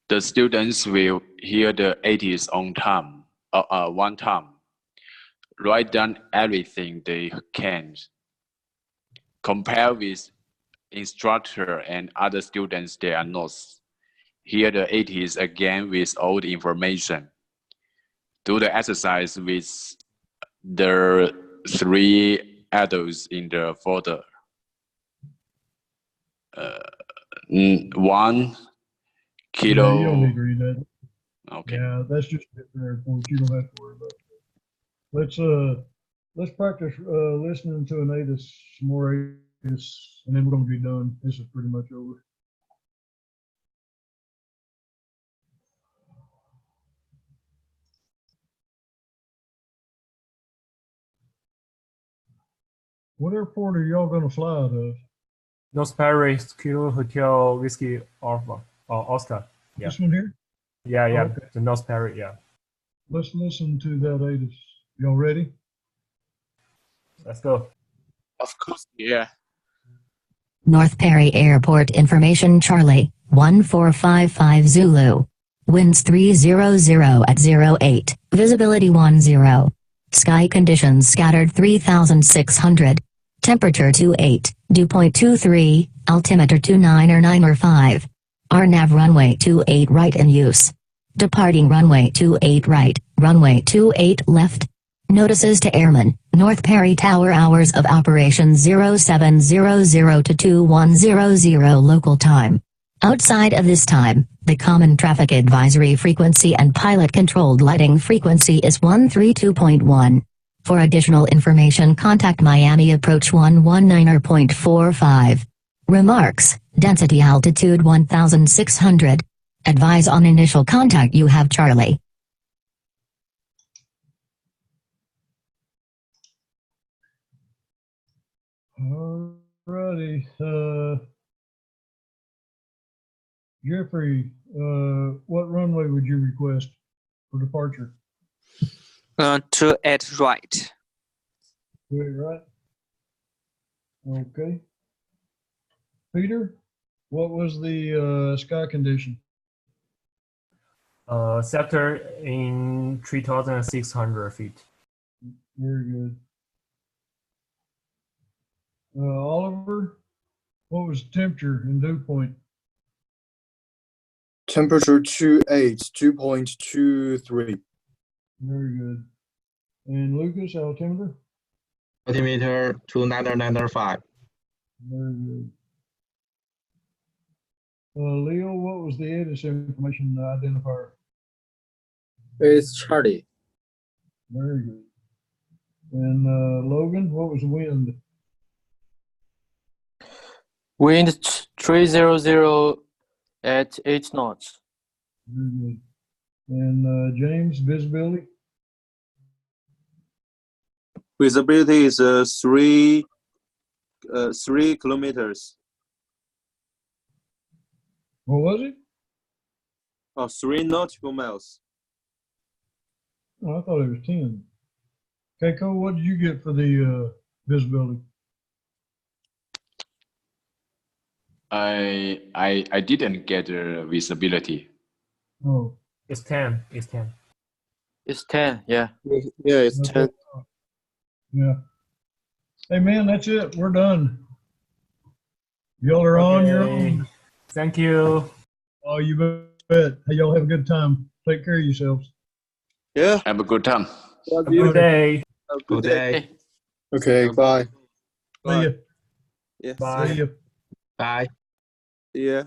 Speaker 10: The students will hear the 80s on time, one time. Write down everything they can. Compare with instructor and other students their notes. Hear the 80s again with all the information. Do the exercise with the 3 adults in the folder. 1 kilo.
Speaker 1: Yeah, you don't need to read that.
Speaker 10: Okay.
Speaker 1: Yeah, that's just different airports. You don't have to worry about that. Let's practice listening to an ATIS, some more ATIS, and then we're gonna be done. This is pretty much over. What airport are y'all gonna fly out of?
Speaker 3: North Paris, Kilo Hotel, Whiskey Alpha, or Oscar. Yeah.
Speaker 1: This one here?
Speaker 3: Yeah, yeah.
Speaker 1: Oh, okay.
Speaker 3: The North Paris, yeah.
Speaker 1: Let's listen to that ATIS. Y'all ready?
Speaker 3: Let's go.
Speaker 10: Of course, yeah.
Speaker 12: North Perry Airport information Charlie, 1455 Zulu. Winds 300 at 08, visibility 10. Sky conditions scattered 3600. Temperature 28, dew point 23, altimeter 29 or 9 or 5. RNAV runway 28 right in use. Departing runway 28 right, runway 28 left. Notices to airmen, North Perry Tower hours of operation 0700 to 2100 local time. Outside of this time, the common traffic advisory frequency and pilot-controlled lighting frequency is 132.1. For additional information contact Miami Approach 119.45. Remarks, density altitude 1600. Advise on initial contact you have Charlie.
Speaker 1: Alrighty. Jeffrey, what runway would you request for departure?
Speaker 2: 28 right.
Speaker 1: 28 right. Okay. Peter, what was the sky condition?
Speaker 3: Sector in 3,600 feet.
Speaker 1: Very good. Oliver, what was the temperature and dew point?
Speaker 4: Temperature 28, 2.23.
Speaker 1: Very good. And Lucas, altimeter?
Speaker 5: Altimeter 2995.
Speaker 1: Very good. Leo, what was the ATIS information identifier?
Speaker 6: It's Charlie.
Speaker 1: Very good. And Logan, what was the wind?
Speaker 8: Wind 300 at 8 knots.
Speaker 1: Very good. And James, visibility?
Speaker 7: Visibility is 3 kilometers.
Speaker 1: What was it?
Speaker 7: 3 nautical miles.
Speaker 1: Oh, I thought it was 10. Keiko, what did you get for the visibility?
Speaker 10: I didn't get visibility.
Speaker 1: Oh,
Speaker 3: It's 10. It's 10.
Speaker 8: It's 10, yeah.
Speaker 9: Yeah, it's
Speaker 1: that's
Speaker 9: 10.
Speaker 1: what Yeah. Hey man, that's it. We're done. Y'all are on your
Speaker 3: Okay.
Speaker 1: own.
Speaker 3: Thank you.
Speaker 1: Oh, you bet. Hey, y'all have a good time. Take care of yourselves.
Speaker 4: Yeah.
Speaker 10: Have a good time.
Speaker 9: Love
Speaker 3: Have a
Speaker 9: you.
Speaker 3: good day.
Speaker 9: Have a
Speaker 5: Good day.
Speaker 4: Okay. Bye.
Speaker 1: See ya.
Speaker 9: Yeah.
Speaker 3: Bye.
Speaker 1: See ya.
Speaker 5: Bye.
Speaker 9: Yeah.